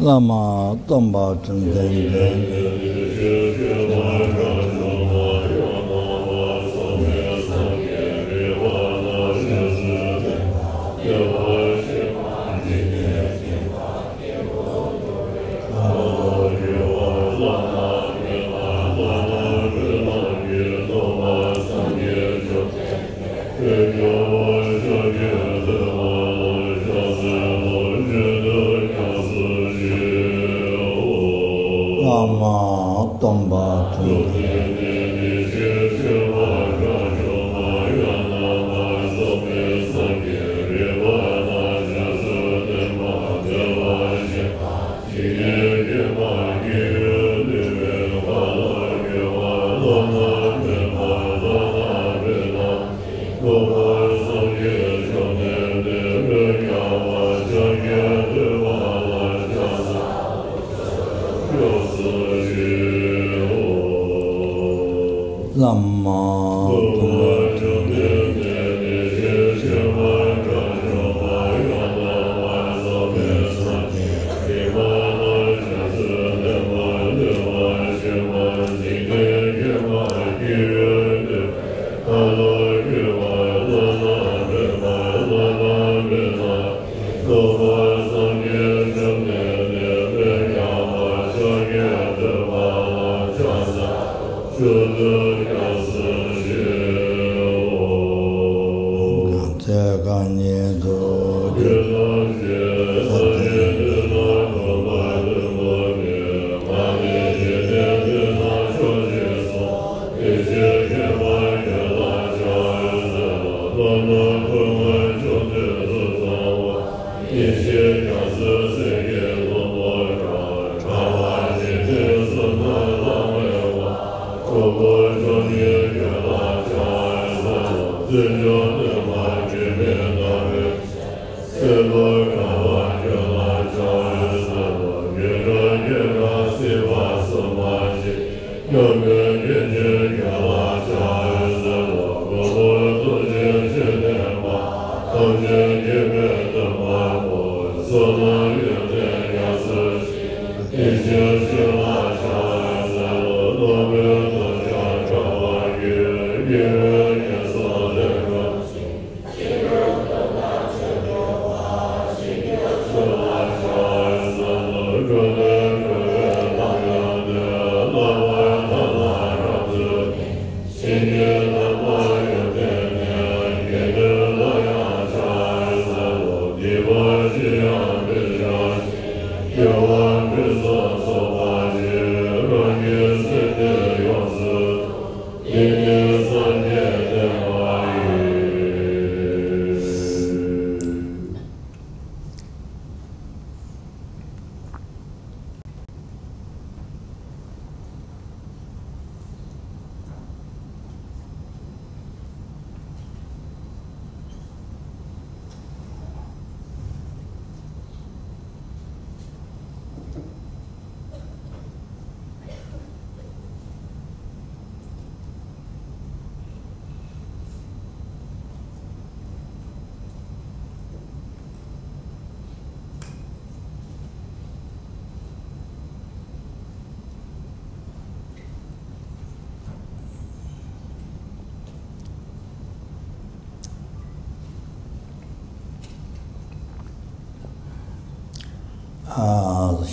那么动保真真Thank you. Lama Tomba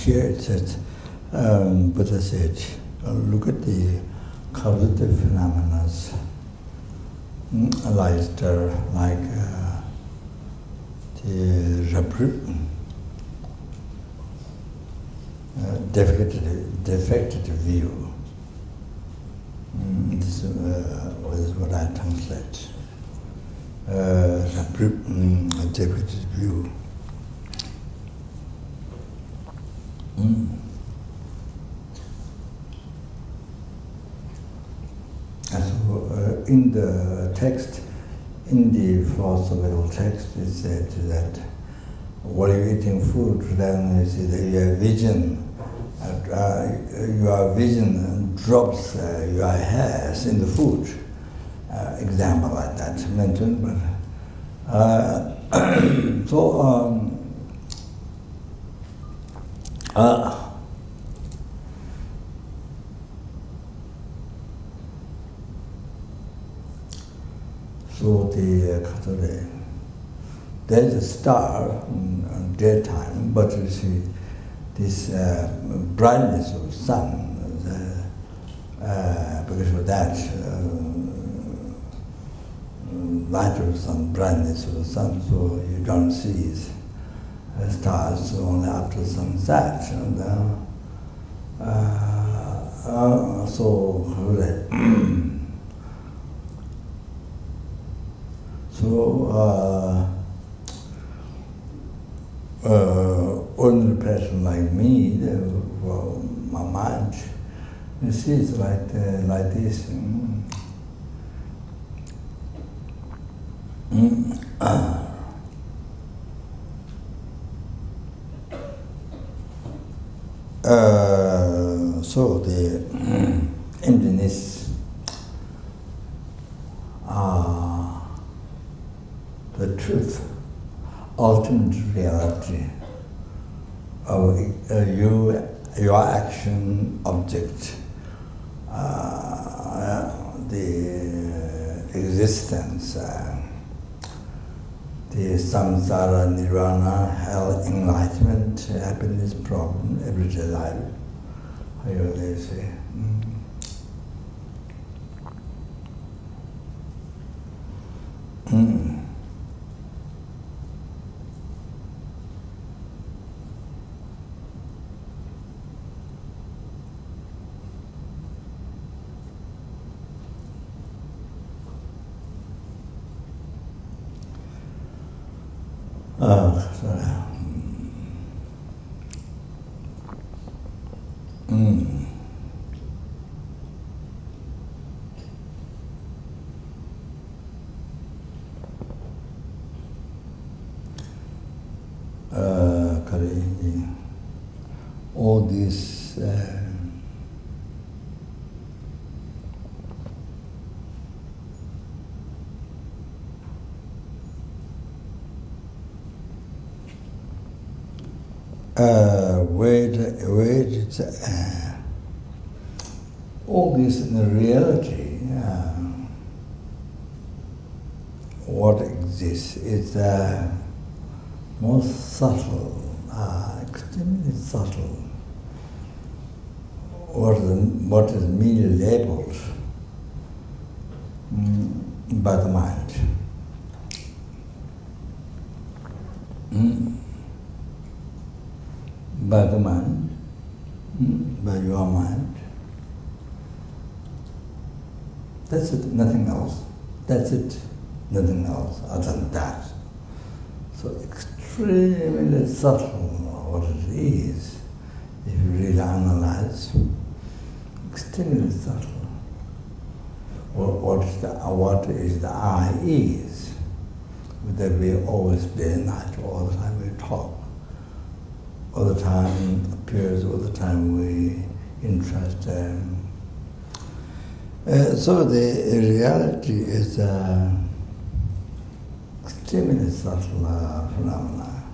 Here it says, Buddha said, look at the causative phenomena like the rabrib, defective view. This is what I translate. Rabrib, defective view. And so, in the text, in the philosophical text, it said that while you're eating food, then you see that your vision drops your hairs in the food. Example like that mentioned, but so there's a star in daytime, but you see this brightness of the sun, because of that, light of the sun, brightness of the sun, so you don't see stars only after sunset. And, ordinary person like me, my mind, you see, it's like this. So the emptiness, the truth, ultimate reality of your action object, the existence, the samsara, nirvana, hell, enlightenment, happiness, problem, everyday life. How do they say? All these all this in the reality, what exists is most subtle, extremely subtle. What is merely labeled by the mind. By the mind, by your mind. That's it, nothing else. That's it, nothing else other than that. So extremely subtle what it is, if you really analyze, extremely subtle. What is the I is, that we always be in that, all the time we talk, all the time appears, all the time we interest. So the reality is extremely subtle phenomena.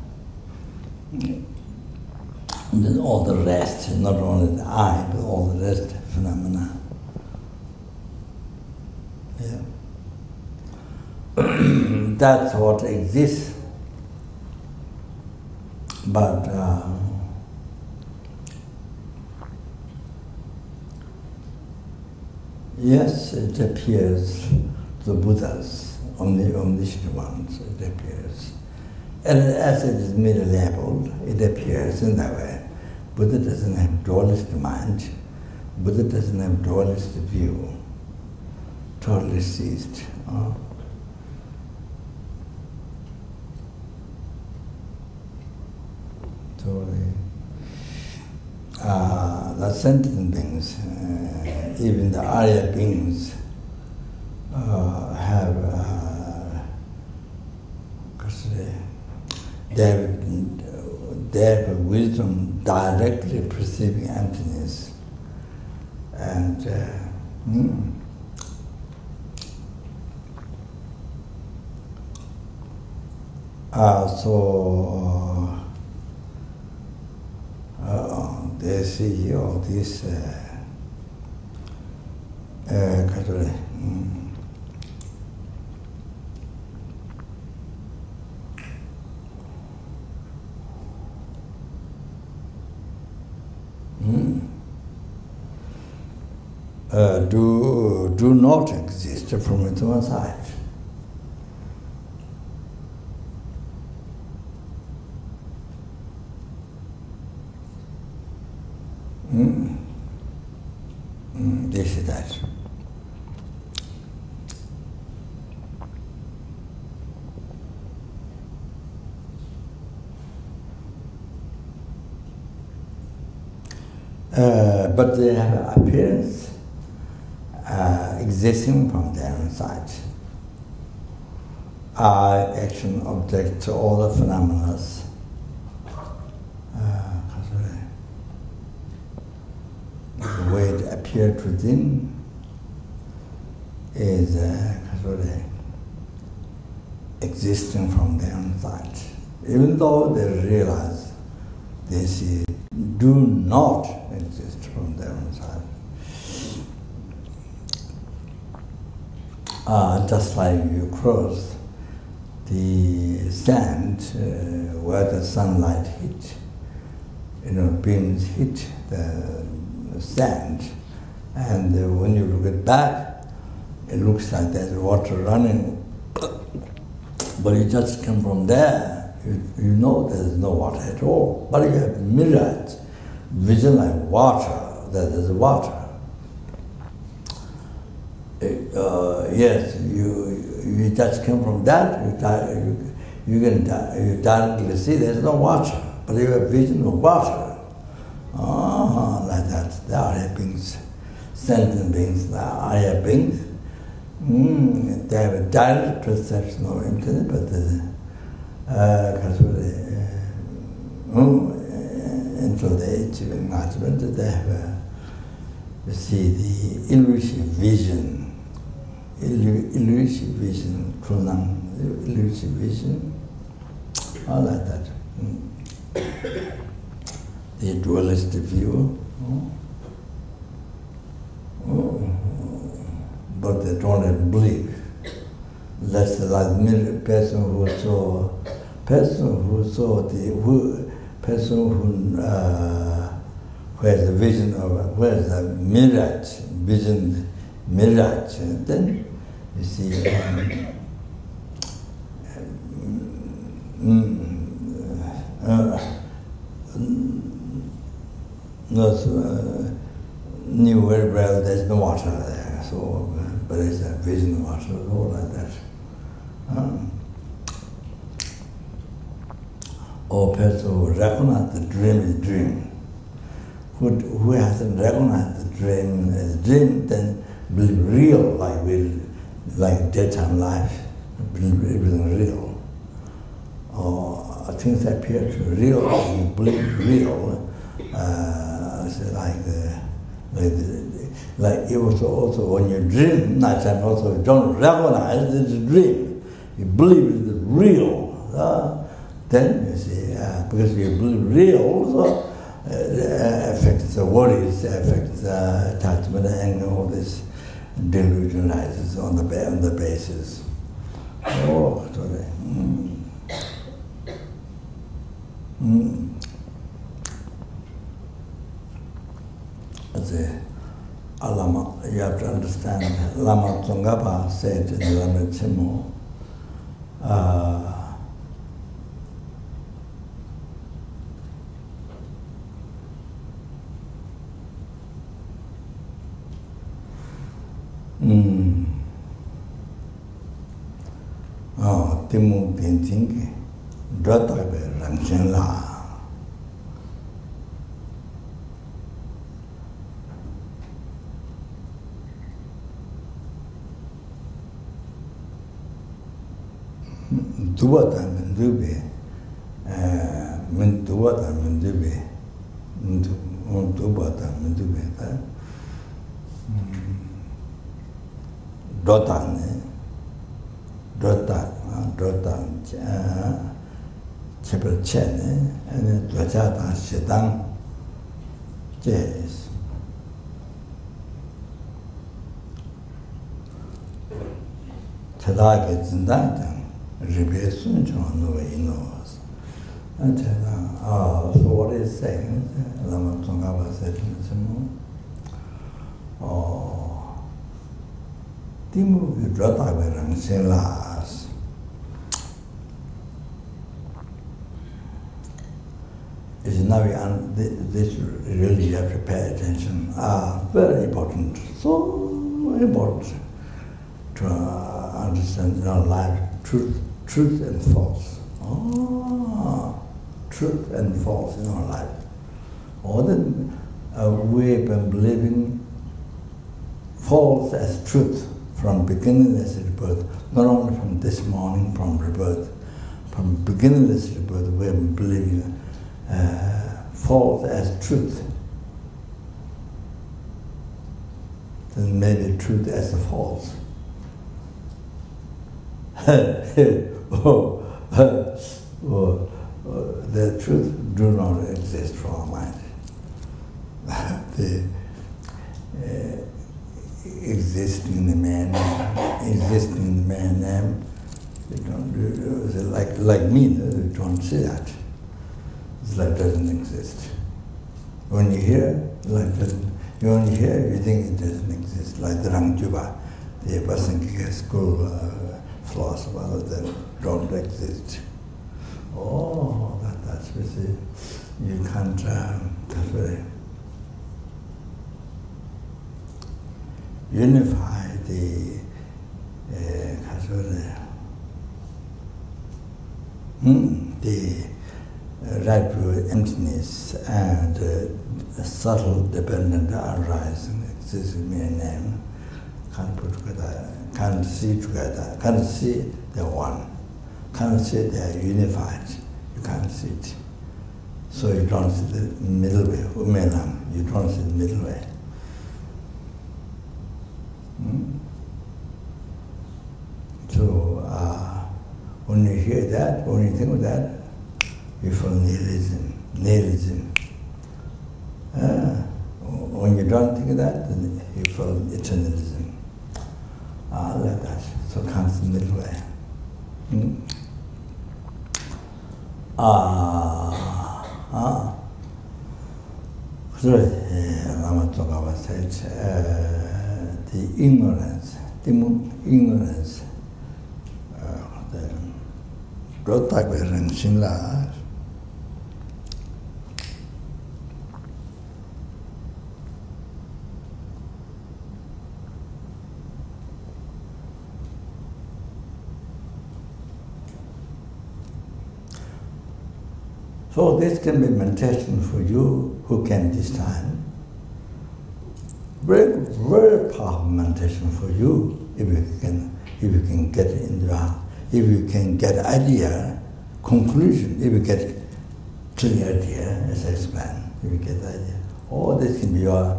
And then all the rest, not only the I, but all the rest phenomena. Yeah. That's what exists. But yes, it appears to the Buddhas, omniscient ones, it appears. And as it is merely labeled, it appears in that way. Buddha doesn't have dualist mind. Buddha doesn't have dualist view. Totally ceased. Totally. The sentient beings, even the Arya beings, have their wisdom directly perceiving emptiness, and so they see all this do not exist from its own side. This is that. But they have appearance existing from their inside. Are action object to all the phenomena. The way it appeared within is existing from their inside. Even though they realize this is do not exist from their inside. Just like you cross the sand where the sunlight hit, beams hit the sand, and when you look at back, it looks like there's water running, but you just come from there, you know there's no water at all, but you have mirrored vision like water, that is water. Yes, you just come from that, you directly see there's no water, but you have vision of water. Like that. The Arya beings, sentient beings, the Arya beings, they have a direct perception of infinite, but until they achieve enlightenment, they have you see the illusive vision, illusive vision, all like that. The dualistic view, but they don't believe. That's like the person who has a vision of, who has a mirage, then you see knew very well there's no water there, so but it's a vision of water, all like that. Or person who recognizes the dream is dream. Who hasn't recognized the dream as dream, then believe real, like daytime life, believe real. Or things appear to real, you believe real. Like it was also when you dream, nighttime also you don't recognize it's a dream. You believe it's real. Then you see, because you believe real, so affects the worries, affects attachment, and all this delusion rises on the basis. Oh, sorry. Alama, you have to understand, Lama Tsongkhapa said in Lamrim Chimo, Timu Pintingi, Dratabe Ramchenla. Duwata Mendube, Duwata Mendube, Dubata Mendube, Dotan, Chepel Chen, and Dwachata Shedang, Jazz. Tadaka Zindantan. Rebesun nobody knows. And so what is saying? Lama Tsongkhapa said Timu Dratabe Ramchenlas. is now this really you have to pay attention. Very important, so important to understand in our life truth and false. Truth and false in our life. Or then we've been believing false as truth from beginningless rebirth, not only from this morning, from rebirth. From beginningless rebirth, we've been believing false as truth. Then maybe truth as the false. The truth do not exist from our mind. The existing in the man name, you don't do, like me, you don't see that. It's like doesn't exist. When you hear, like doesn't, you only hear, you think it doesn't exist. Like the Rangjuba, the Pasankhya school philosopher that don't exist. Oh, that's what you can't, that's very unify the rabrib emptiness and subtle dependent arising existing in a name, can't put together, can't see together, can't see the one, can't see they are unified, you can't see it. So you don't see the middle way, umelam, you don't see the middle way. So when you hear that, when you think of that, you feel nihilism. When you don't think of that, then you feel eternalism. Like that. So comes the middle way. So Amitabha said, the ignorance, the so this can be meditation for you who can this time. Very, very powerful meditation for you if you can get into if you can get idea, conclusion, if you get clear idea, as I explained, if you get the idea. All this can be your,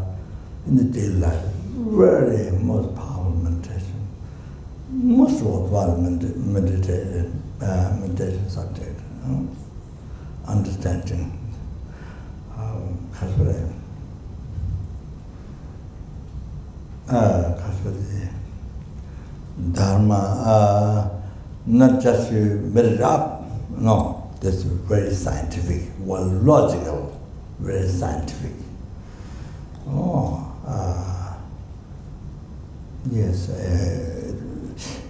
in the daily life, very most powerful meditation, most worthwhile meditation subject, understanding dharma, not just you made it up, no, that's very scientific, well, logical, very scientific. Yes,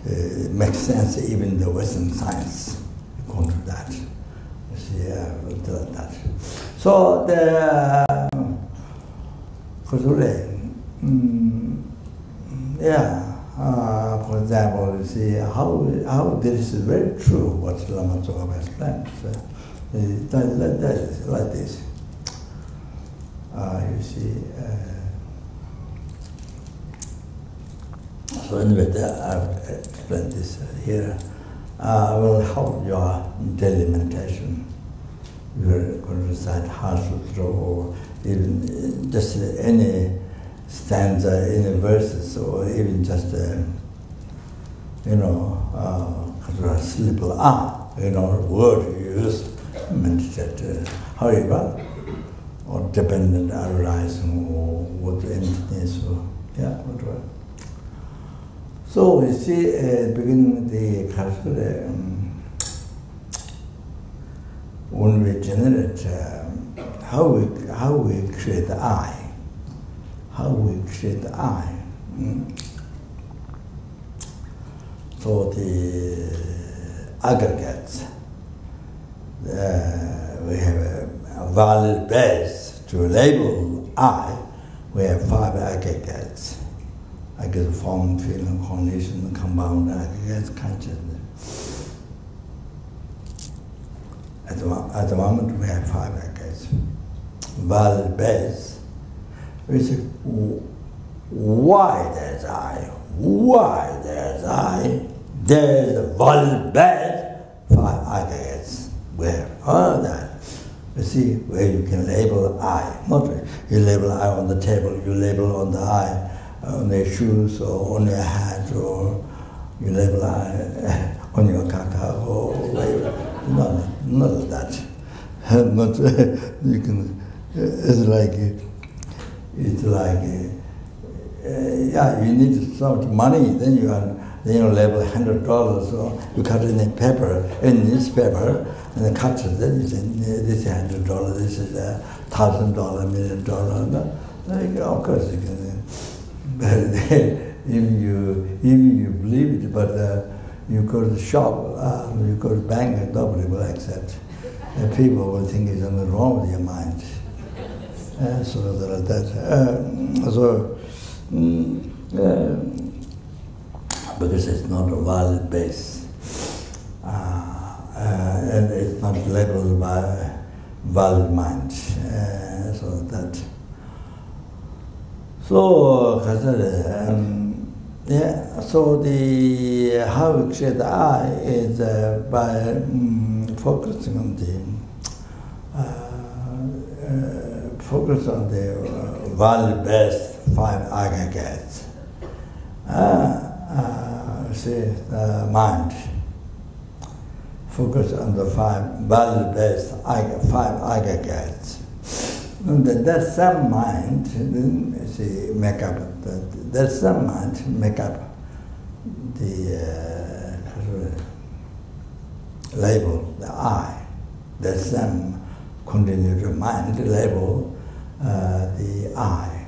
it makes sense even the Western science according to that. You see, we'll do that. So the for example, you see how this is very true what Lama Tsongkhapa explained. Like this. You see. So anyway, I've explained this here. Will help your daily meditation. You're going to recite Sutra or even just any stanza, any verses, or even just simple word you use, meditate. However, or dependent arising or what emptiness or whatever. So you see, beginning with the when we generate, how we create the I. So the aggregates, we have valid base to label I, we have 5 aggregates. Aggregate form, feeling, cognition, compound aggregates, consciousness. At the moment, we have 5 aggregates. Valid base, we say, why there's I? Why there's I? There's a valid base, 5 aggregates. Where all that? You see where you can label I. Not you label I on the table, you label on the I on your shoes or on your hat, or you label I on your kaka or whatever. None of that. Not you can. It's like yeah. You need so much money, then you label $100, or you cut it in paper, in newspaper, and then cut it. Then you say this is $100, this is $1,000, $1 million. Of course you can. But if you believe it, but you go to the shop, you go to the bank, and nobody will accept. People will think there's something wrong with your mind. So because it's not a valid base, and it's not labeled by valid mind. So the how we create the I is by focusing on the valid base 5 aggregates. See the mind. Focus on the 5 valid base 5 aggregates. And that same mind, then see, make up that same mind make up the label the I. That same continued mind label the I.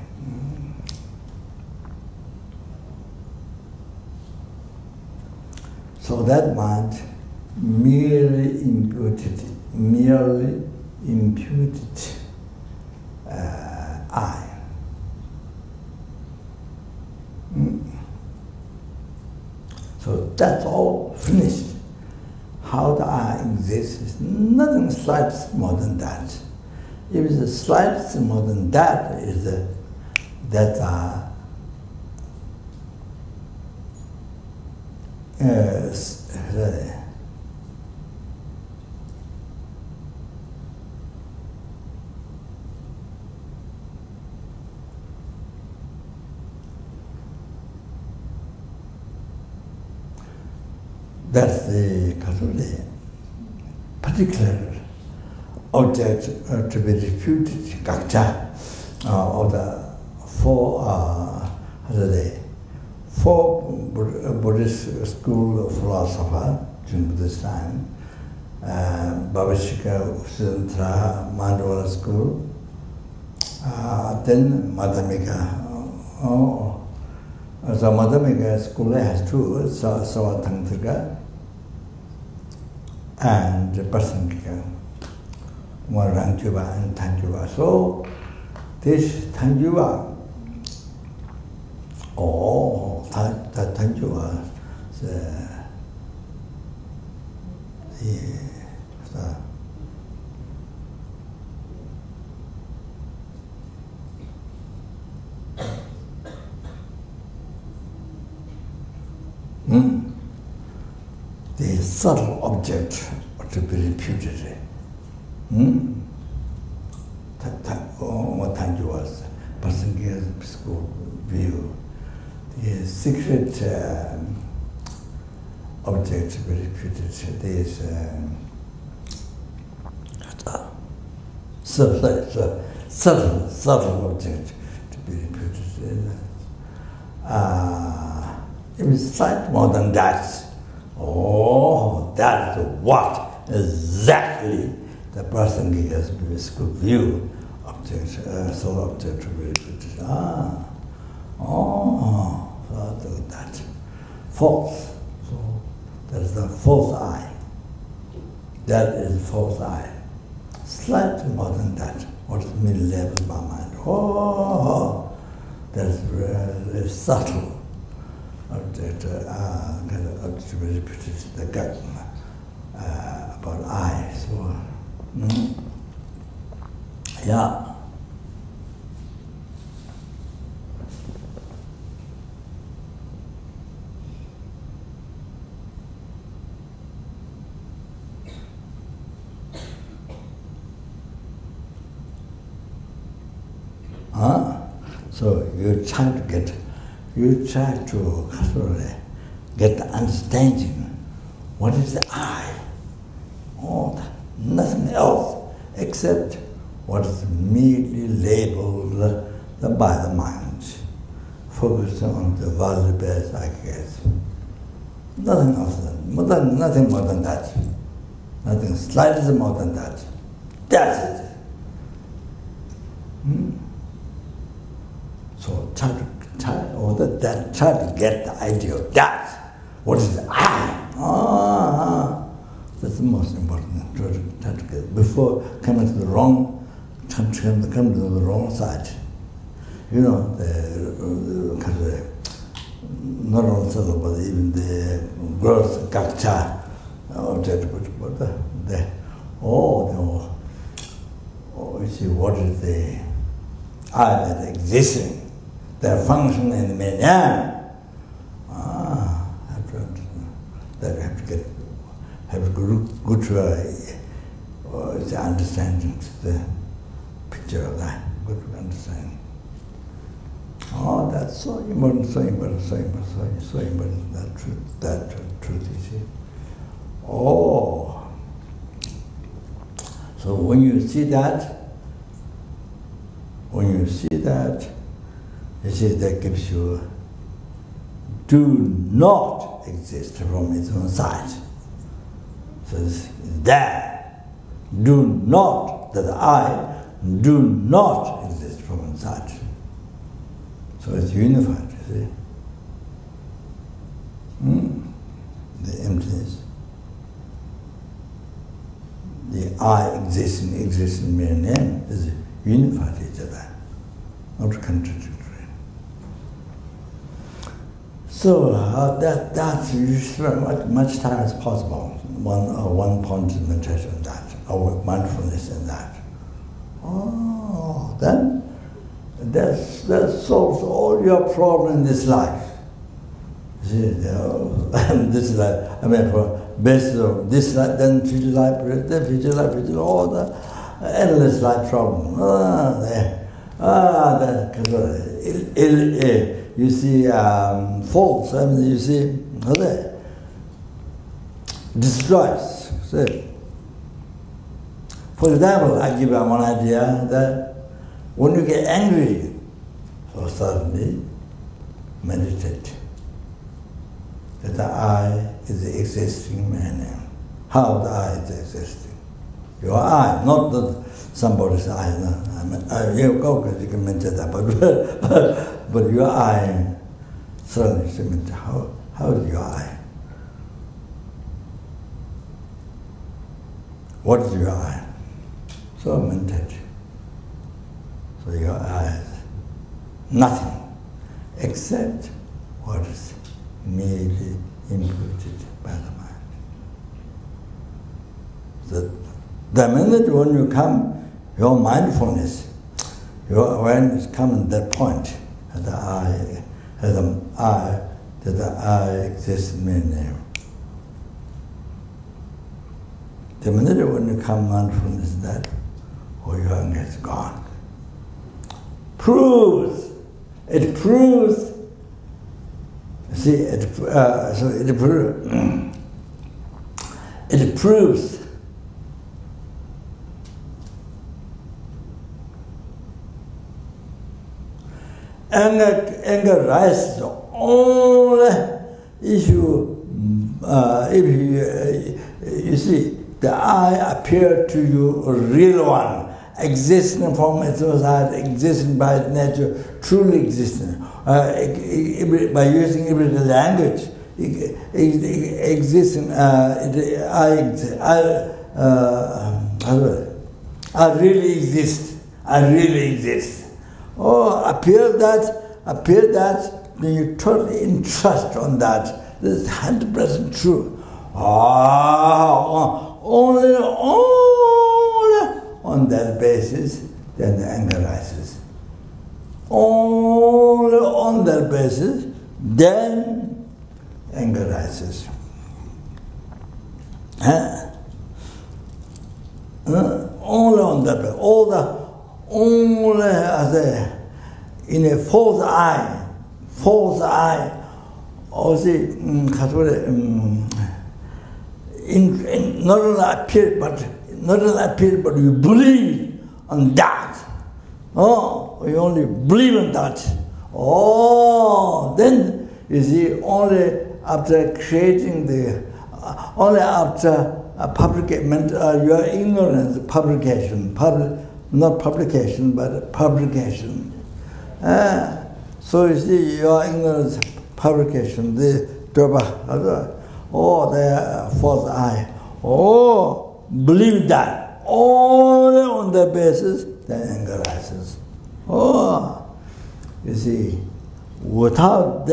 So that mind merely imputed I. So that's all finished. How the I exists is nothing slightly more than that. If it's slightly more than that, that's the particular object to be refuted, gakcha, of the four Buddhist school of philosopher during Buddhist time, Bhavishika, Sudantra, Mandala school, then Madhyamika. So Madhyamika school has 2, Savatangtrika and Prasangika, one Rangchuba and Tanjuba. So this Tanjuba, that Tanjuba, the subtle object to be reputed. What Tanjuba's Prasangika school view. The secret object to be reputed, this subtle object to be reputed. If it's slight more than that, that's what exactly the Prasangika school view object, subtle object to be reputed. So that false. So that is the false I. That is false I. slightly more than that. What is middle level of my mind? Oh, that's very subtle. Kind of repeated the gut about I. So, yeah. So you try to get the understanding. What is the I? Oh, nothing else except what is merely labeled by the mind, focusing on the valuable as I guess. Nothing else, nothing more than that. Nothing slightly more than that. That's it. So try to get the idea of that. What is the I? That's the most important thing. Try to get before coming to the wrong, come to the wrong side. You know, not only so, but even the gross gakcha, you see, what is the I that existing? Their function in the man. Have a good understanding to the picture of that. Good understanding. Oh, that's so important, so important, so important, so important. That truth, you see. Oh. So when you see that, you see, that gives you do not exist from its own side. So it's there. Do not, that I do not exist from its side. So it's unified, you see. The emptiness. The I existing mere name is unified each other, not contradictory. So that's you spend much time as possible. One point in meditation on that, or mindfulness in that. Oh, then that solves all your problems in this life. See, this life. I mean, for basis of this life, then future life, all the endless life problem. You see faults. I mean, you see destroys. See. For example, I give you one idea that when you get angry, so suddenly meditate. That the I is the existing man. How the I is existing? Your I, not that somebody's I. No. I mean, you go because you can mention that, but your I suddenly mention how is your I? What is your I? So meditate. So your I is nothing except what is merely imputed by the mind. The minute when you come, your mindfulness, your awareness comes at that point, that the I exists in my name. The minute when you come mindfulness, that your anger is gone. It proves. See, it proves anger rises only if you see the I appear to you a real one, existing from its own side, existing by its nature, truly existing. By using everyday language, existing. I really exist. I really exist. Oh, appear that, then you totally entrust on that. This is 100% true. Only on that basis, then the anger rises. Only on that basis, then anger rises. Only on that basis. Only as in a false eye, or see, not only appear, but you believe on that. Oh, you only believe in that. Oh, then you see, only after creating only after your ignorance, not publication, but publication. So you see, your ignorance, publication, the false eye. Oh, believe that. Only on that basis, then anger rises. Oh, you see, without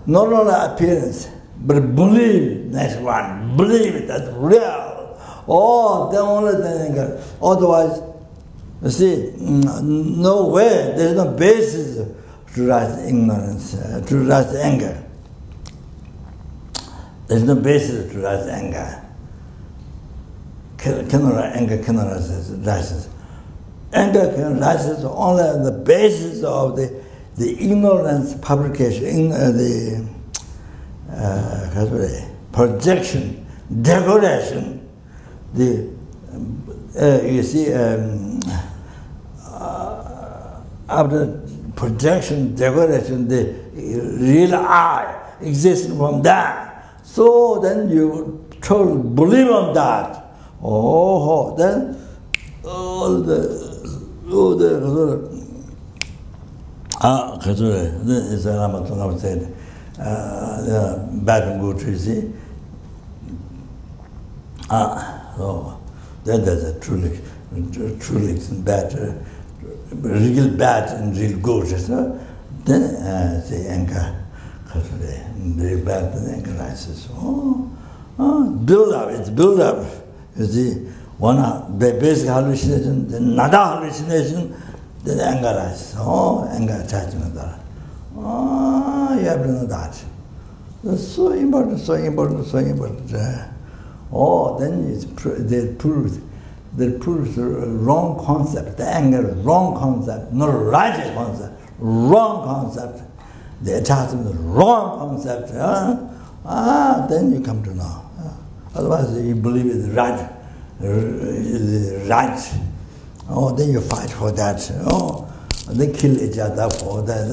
not only appearance, but believe, next one, believe it, that's real. Oh, then only then anger. Otherwise, you see, no way, there's no basis to rise ignorance, to rise anger. There's no basis to rise anger. Anger cannot rise. Anger can rise only on the basis of the ignorance publication, projection, decoration. You see, after projection, decoration, the real I exists from that. So then you totally believe on that. Oh, then all the is Amitabha said, bad and good, you see. So then there's a truly and bad, real bad and real good. So then say anger, real bad and anger rises. Build up, it's build up. You see, one basic hallucination, then another hallucination, then anger rises. Oh, anger attachment. Oh, you have to know that. That's so important. Oh, then they prove wrong concept. The anger is wrong concept, not righteous concept. Wrong concept. The attachment is wrong concept. Then you come to know. Otherwise, you believe it's right. Oh, then you fight for that. Oh, they kill each other for that.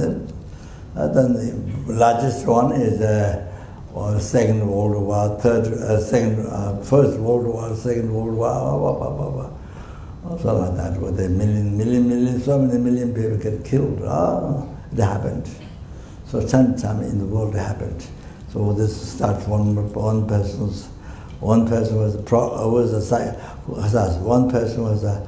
Then the largest one is Second World War, First World War, Second World War, so like that. Where the million, so many million people get killed. It happened. So time in the world it happened. So this starts one person was a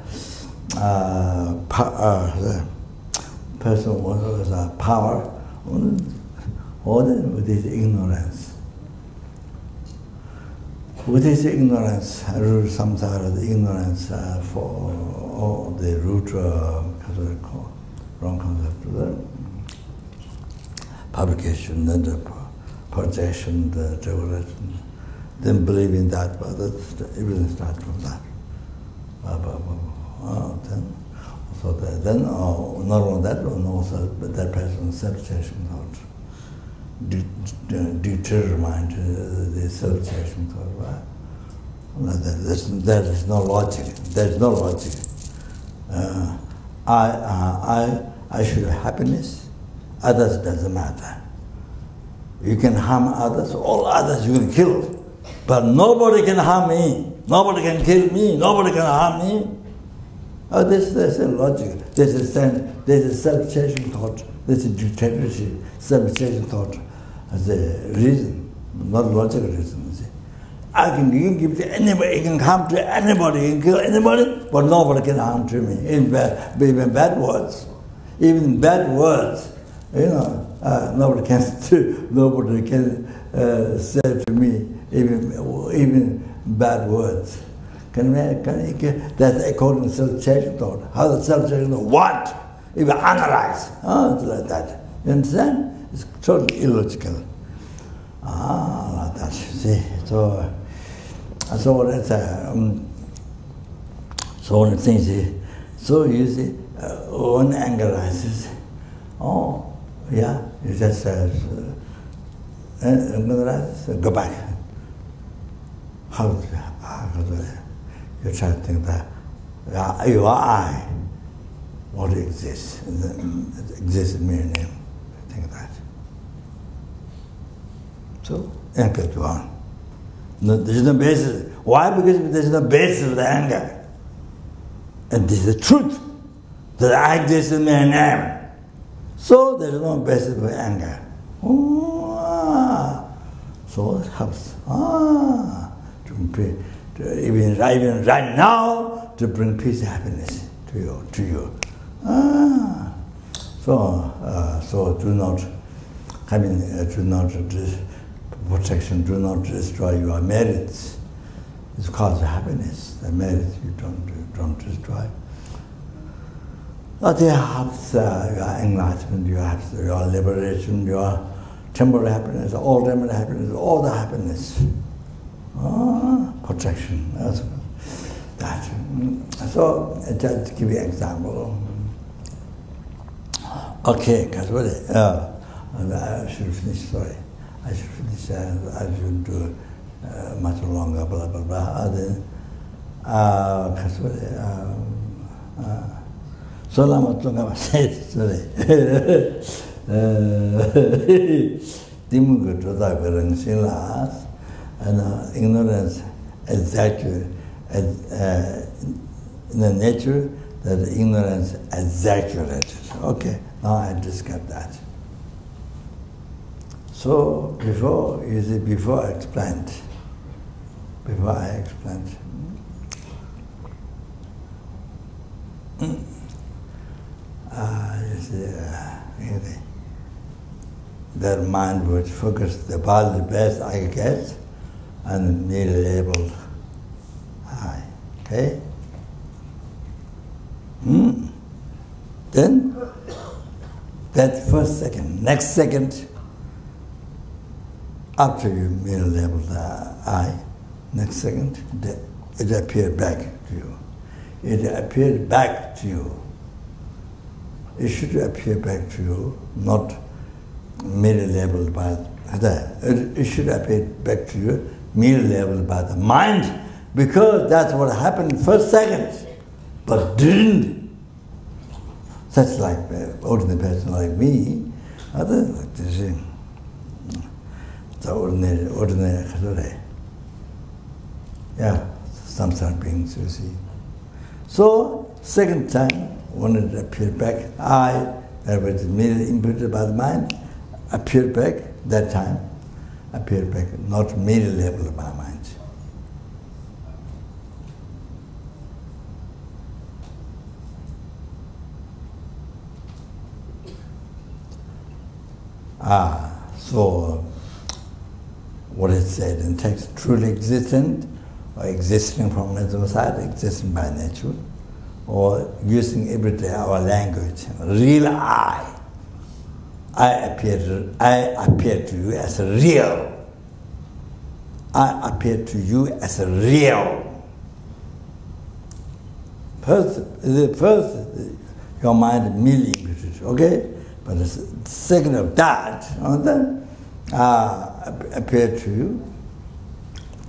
power, or with his ignorance. With his ignorance, root samsara, the ignorance for the root wrong concept, the publication, then the projection, the decoration. Then believe in that, but everything starts from that. Then not only that, but also that person's self-chasing thought. Determine the self-chasing thought, right? There is no logic. There is no logic. I should have happiness. Others doesn't matter. You can harm others. All others you can kill. But nobody can harm me. Nobody can kill me. Nobody can harm me. Oh, there's a logic. There's a self-chasing thought. There's a dictatorship, self-chasing thought as a reason, not logical reason. You see. you can give to anybody, you can come to anybody, you can kill anybody, but nobody can harm to me. Even bad words. Even bad words, nobody can say to me even bad words. That's according to self-checking thought. How the self-checking thought? What? Even analyze. Like that. You understand? It's totally illogical. Like that. See, so that's so one thing. So you see, when anger rises, you just go back. How you try to think that you are I, what exists, exists in mere name. Think that. So anger to on. There's no basis. Why? Because there's no basis for the anger. And this is the truth that I exist in mere name. So there is no basis for anger. So it helps. Even right now, to bring peace and happiness to you. So do not protection, do not destroy your merits. It's cause happiness. The merits you don't destroy. But it helps your enlightenment, your liberation, your temporary happiness, ultimate happiness, all the happiness. Protection. That's that. So just to give you an example. Okay, because what? I should finish. Sorry, I should finish. I shouldn't do much longer. Blah blah blah. Then, because what? So lama tunga said. Sorry. Timu kutu tak bereng silas. And ignorance exaggerates in the nature that ignorance exaggerates. Okay, now I discuss that. So before I explained, you see, their mind would focus the body the best I get. And merely labeled I. Okay? Then, that first second, next second, after you merely labeled I, next second, it appeared back to you. It appeared back to you. It should appear back to you, not merely labeled by that. It should appear back to you, merely labeled by the mind, because that's what happened first second, but didn't. Such like ordinary person like me, other like this, the ordinary, some sort of beings, you see. So second time, when it appeared back, that was merely imputed by the mind, appeared back that time. Appear back, not merely labeled by mind. So what it said in text, truly existent, or existing from mental side, existing by nature, or using everyday our language, real I appear to you as a real. I appear to you as a real. First, your mind merely imputed, okay? But the second of that, then appear to you,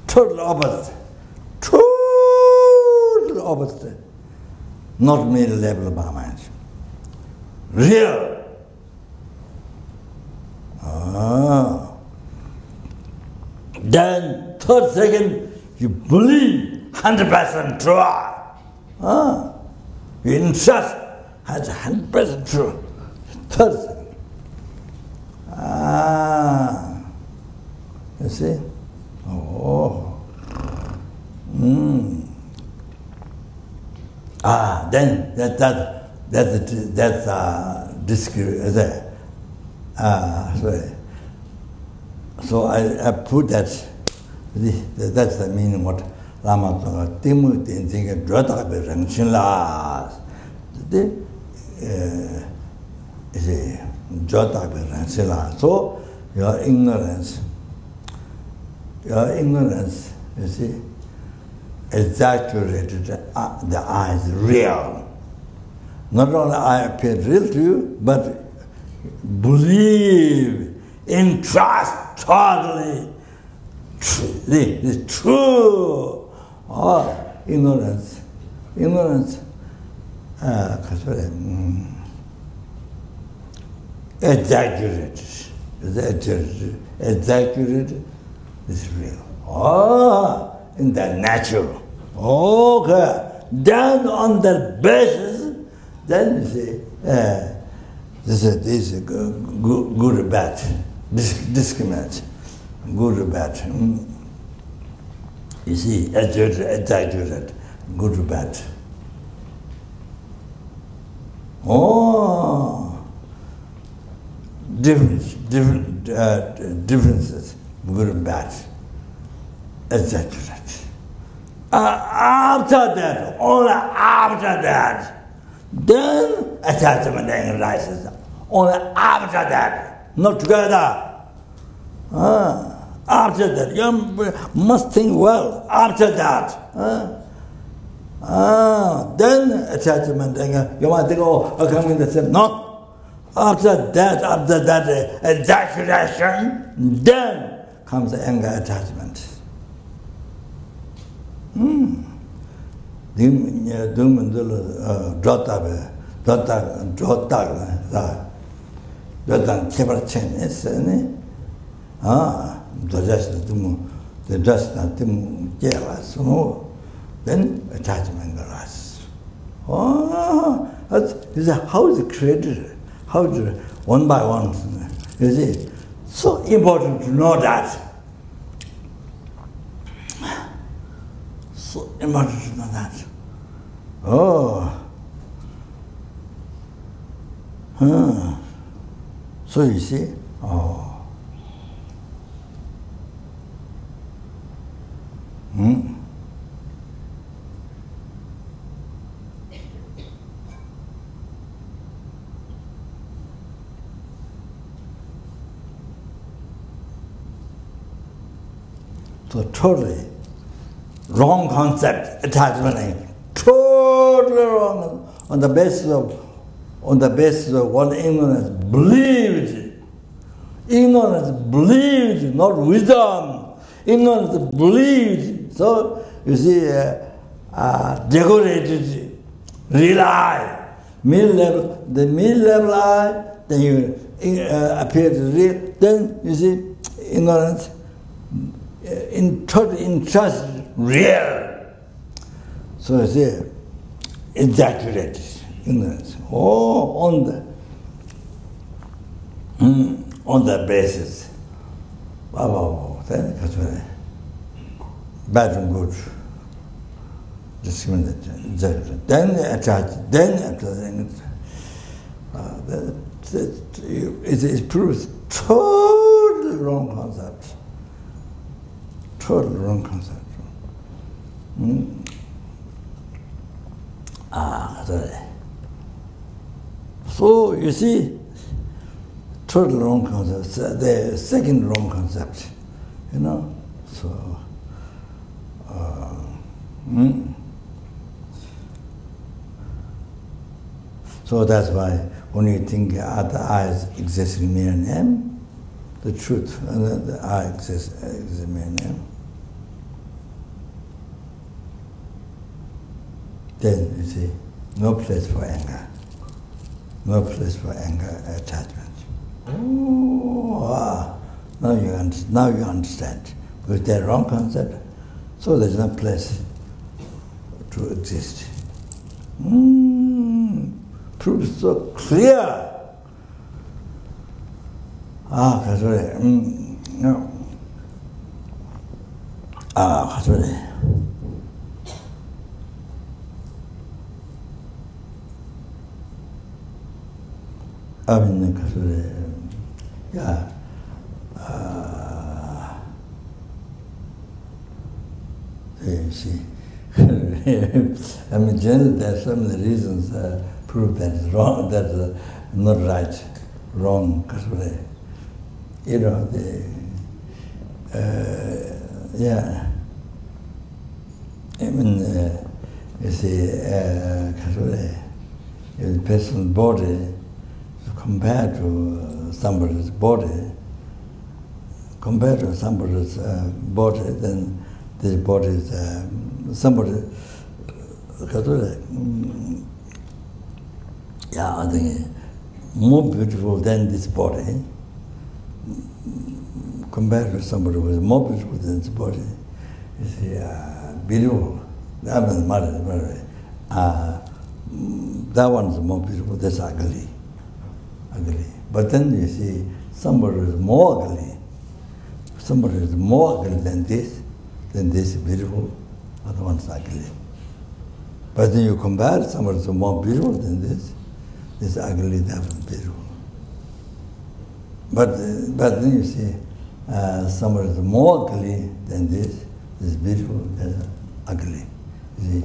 total opposite. Total opposite. Not merely labeled by mind. Real. Then third second, you believe 100% true. You entrust as 100% true. Third second. You see? then that's sorry. So I put that. That's the meaning what Lama Tsonga Timu Tinsinga Drota Berangchin La. Is a Jota Berangchin La. So your ignorance, you see, exaggerated the I is real. Not only I appear real to you, but believe, entrust totally. It's true. Ignorance. Exaggerated is real. In the natural. Okay. Then on that basis, then you see, this is good or bad, discriminate, good or bad. You see, exaggerated, good or bad. Differences, good and bad, exaggerate. After that, only after that, then attachment arises. Only after that, not together. After that, you must think well. After that, then attachment. You might think, oh, coming the same. No. After that, exaggeration, then comes the anger attachment. Then attachment arises. How is it created? How is it one by one? You see, so important to know that. So important to know that. So you see, So totally wrong concept, attachment, totally wrong on the basis of what ignorance believed. Ignorance believed, not wisdom. Ignorance believed. So you see, decorated, rely, mid-level, the mid-level I, then you appear to real, then you see ignorance. In total interest, real. So you see, exaggerated ignorance. On the basis. Then bad and good. Discrimination. Then attach. Then it proves totally wrong concept. Totally wrong concept. So you see, totally wrong concept. The second wrong concept, you know. So, so that's why when you think other eyes exist in mere name, the truth, the I exists in mere name. Then you see, no place for anger. No place for anger attachment. Now you understand. Because they're wrong concept, so there's no place to exist. Proves so clear. I mean, yeah. You see, I mean, generally there are so many reasons prove that it's wrong, that's not right, wrong, you know, yeah. I mean, you see, if the person's body compared to somebody's body, then this body is somebody. Yeah, I think more beautiful than this body. Compared to somebody who is more beautiful than this body, you see, beautiful. That means that one is more beautiful. That's ugly. But then you see, somebody is more ugly. Somebody is more ugly than this is beautiful. Other one's ugly. But then you compare somebody is more beautiful than this ugly, that was beautiful. But then you see, somebody is more ugly than this beautiful, that's ugly. You see?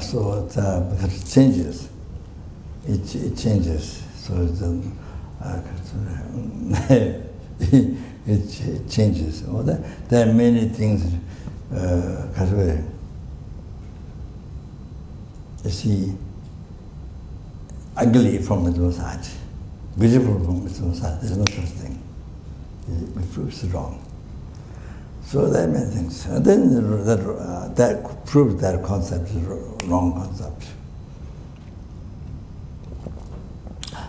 So because it changes. It changes. So it changes. There are many things. You see, ugly from its own side, beautiful from its own side. There's no such thing. It proves wrong. So there are many things. And then that proves that concept is wrong concept.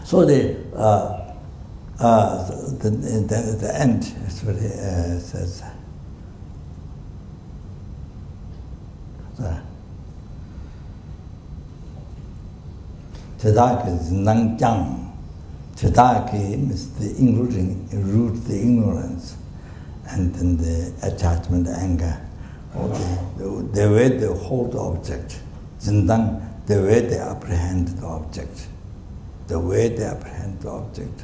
So the end is what it says. Tadaki is Nangjang. Tadaki means the root the ignorance, and then the attachment, anger, or the way they hold the object. Zindang, the way they apprehend the object. The way they apprehend the object.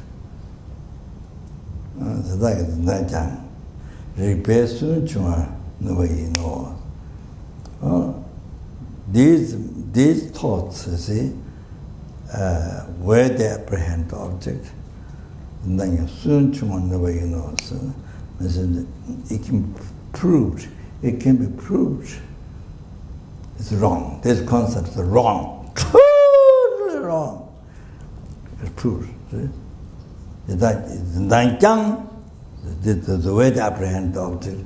Tadaki is Nangjang. Repair soon chua nobody knows. These thoughts, you see, where they apprehend the object, and then soon chua nobody knows. It can be proved. It's wrong. These concepts are wrong. Totally wrong. It's proved. The way they apprehend the object,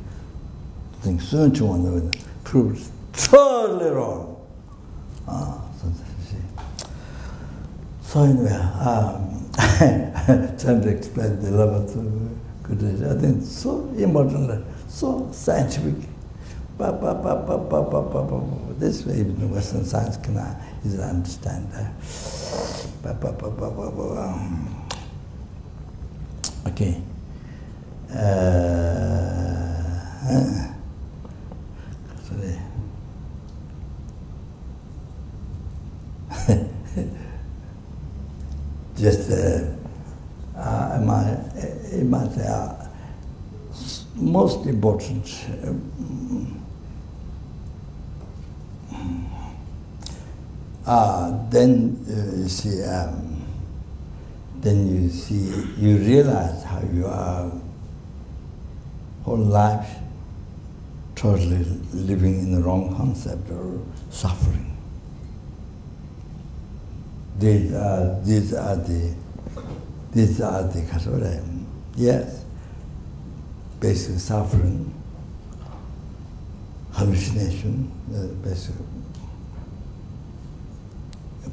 think soon to one proves totally wrong. So anyway, trying to explain the level of Buddhism. I think it's so emotional, so scientific. This way even Western science can easily understand. Okay. Sorry. Just most important then you realize how you are whole life totally living in the wrong concept or suffering. These are the yes, basic suffering, hallucination, basic.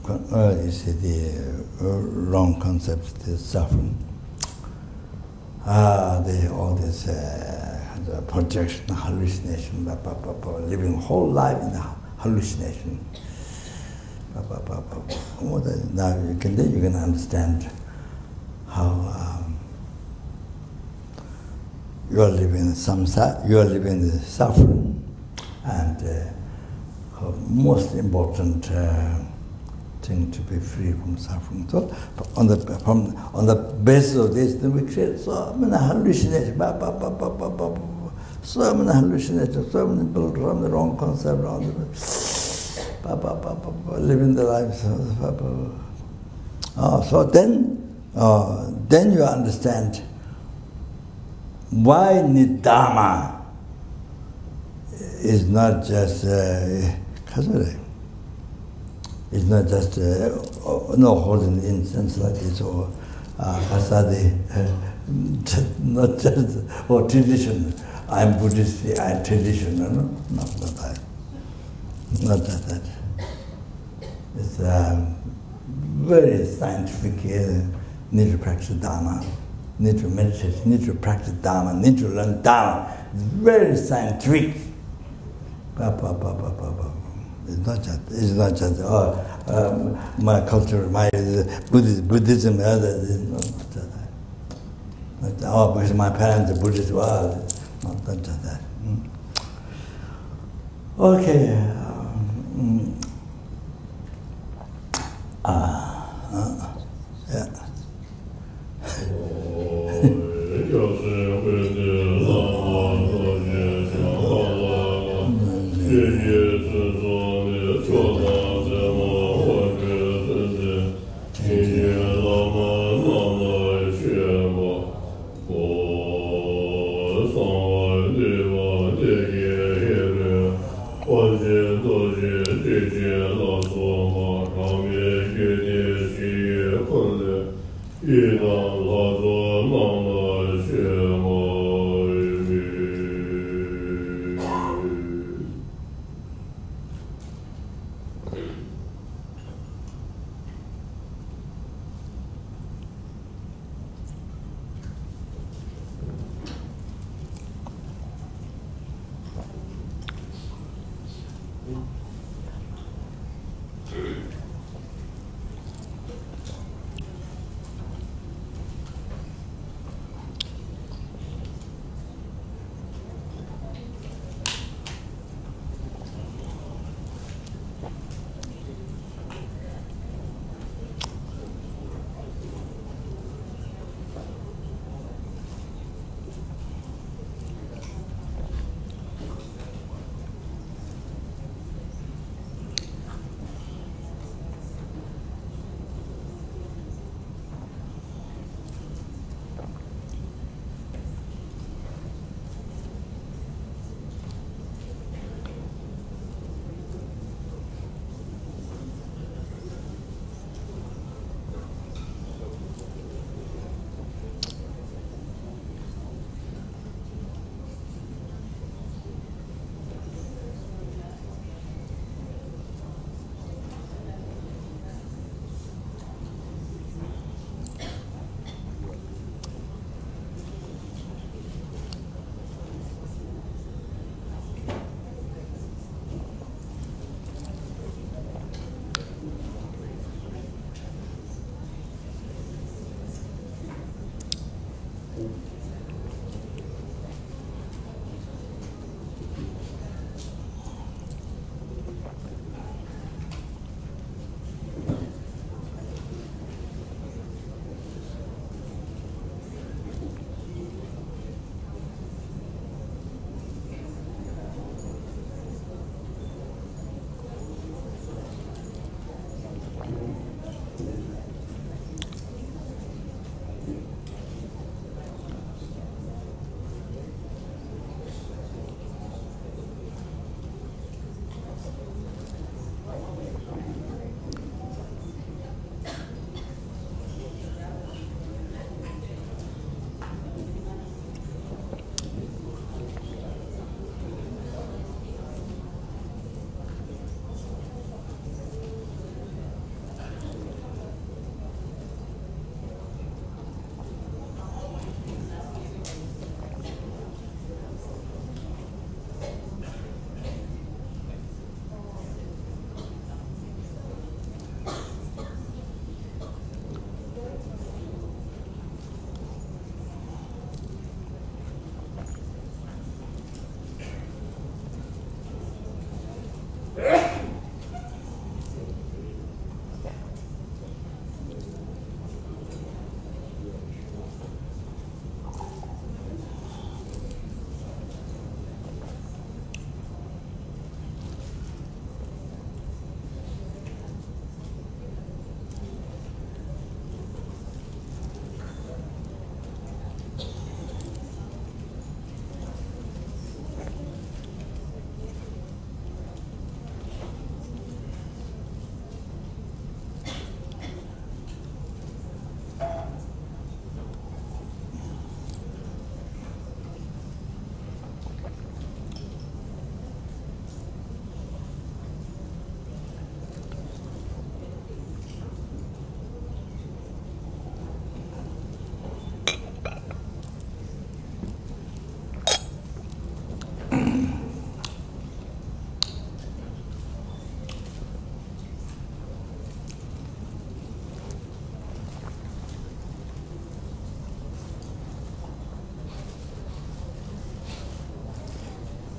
You see the wrong concepts, the suffering. All this projection, hallucination, living whole life in the hallucination. Now you can understand how you are living the suffering, and most important thing to be free from suffering. So on the basis of this, then we create so many hallucinations, so many hallucinations, so many people from the wrong concept, living the life. So then you understand why Nidharma is not just it's not just no holding incense like this or kasadi, not just or tradition. I'm Buddhist, I'm traditional, no, not that. Not that. It's very scientific. Need to practice Dharma, need to meditate, need to practice Dharma, need to learn Dharma. It's very scientific. It's not just my culture, my Buddhism, because my parents are Buddhist. Well, not just that. Okay. Yeah.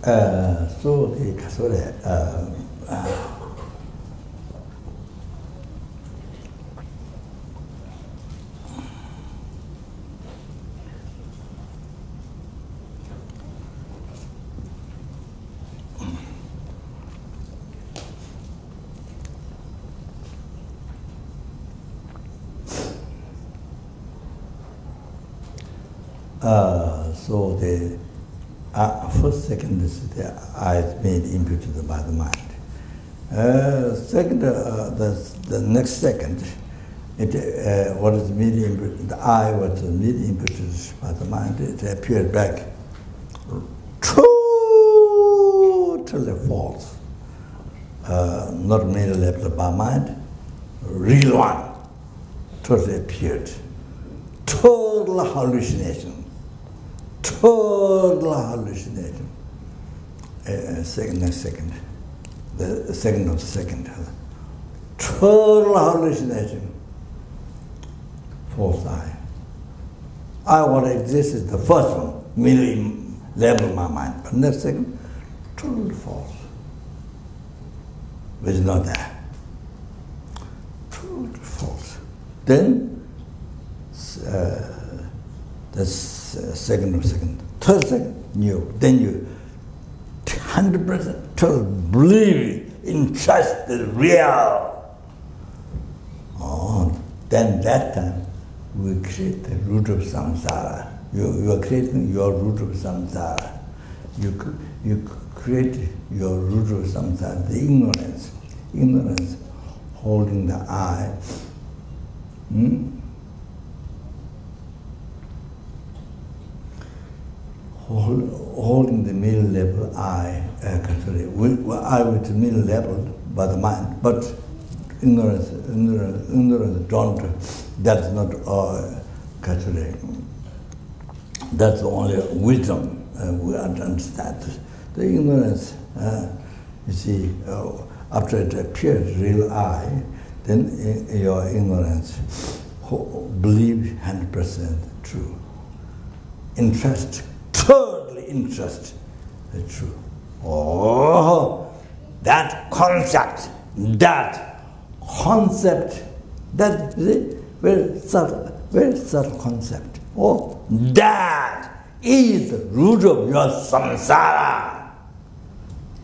So the so the first, second is the I is made imputed by the mind. Second, the next second, what is made imputed, the I was made imputed by the mind, it appeared back totally false. Not made level by mind, real one, totally appeared. Total hallucination. Total hallucination. Next second. The second of the second. Total hallucination. False I. I what exists is the first one, merely level in my mind. But next second, totally false. Which is not there. Totally false. Then the second of second, third second, new. Then you 100% total believe in trust the real. Oh, then that time we create the root of samsara. You are creating your root of samsara. You create your root of samsara, the ignorance holding the I. Holding the middle level I, I with the middle level by the mind, but ignorance don't, that's not that's only wisdom we understand. The ignorance, you see, after it appears real I, then your ignorance believe 100% true. Entrust, totally entrust the truth. Oh, that concept, that is very subtle concept. Oh, that is the root of your samsara.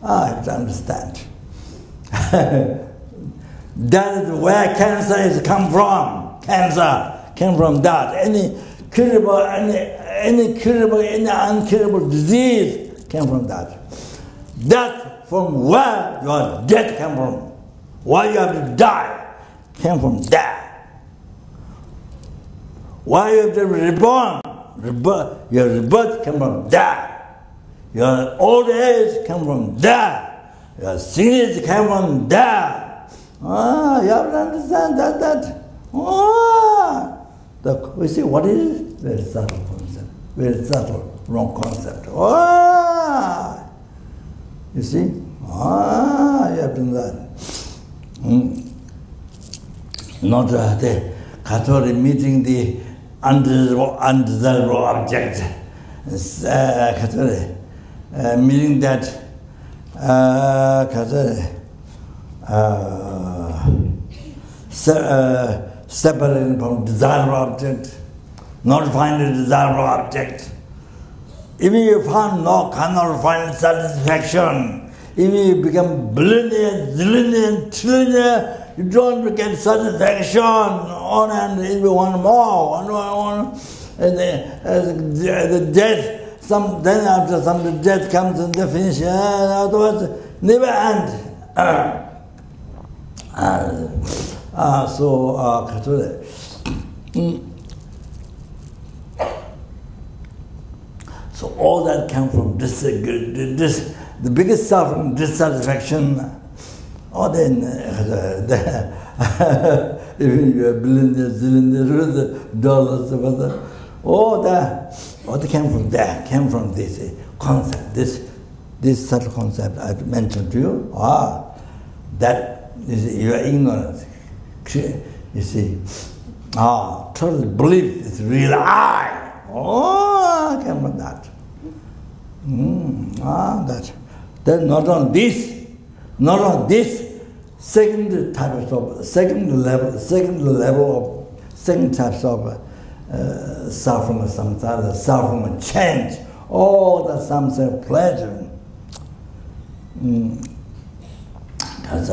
I have to understand. That is where cancer is come from. Cancer came from that. Any curable, any uncurable disease came from that. That from where your death came from. Why you have to die came from that. Why you have to be reborn? Your rebirth came from that. Your old age came from that. Your sickness came from that. Ah, you have to understand that. We see what is it? Very subtle concept. Very subtle, wrong concept. You see? You have to do that. Not the Catholic meeting the undesirable object. Catholic meaning that separating from desirable object, not find a desirable object. Even you cannot find satisfaction. Even you become billionaire, zillionaire, trillionaire, you don't get satisfaction. On and even one more, and the death. Then after the death comes and the finish. Otherwise, never end. So all that comes from this, the biggest suffering, dissatisfaction. Or then, even you have billions, dollars, all that came from there, came from this concept, this subtle concept I mentioned to you. That is your ignorance. You see, totally believe it's real I. Came from that. Then not on this, second types of second types of suffering, samsara, suffering, change, all the samsara pleasure. That's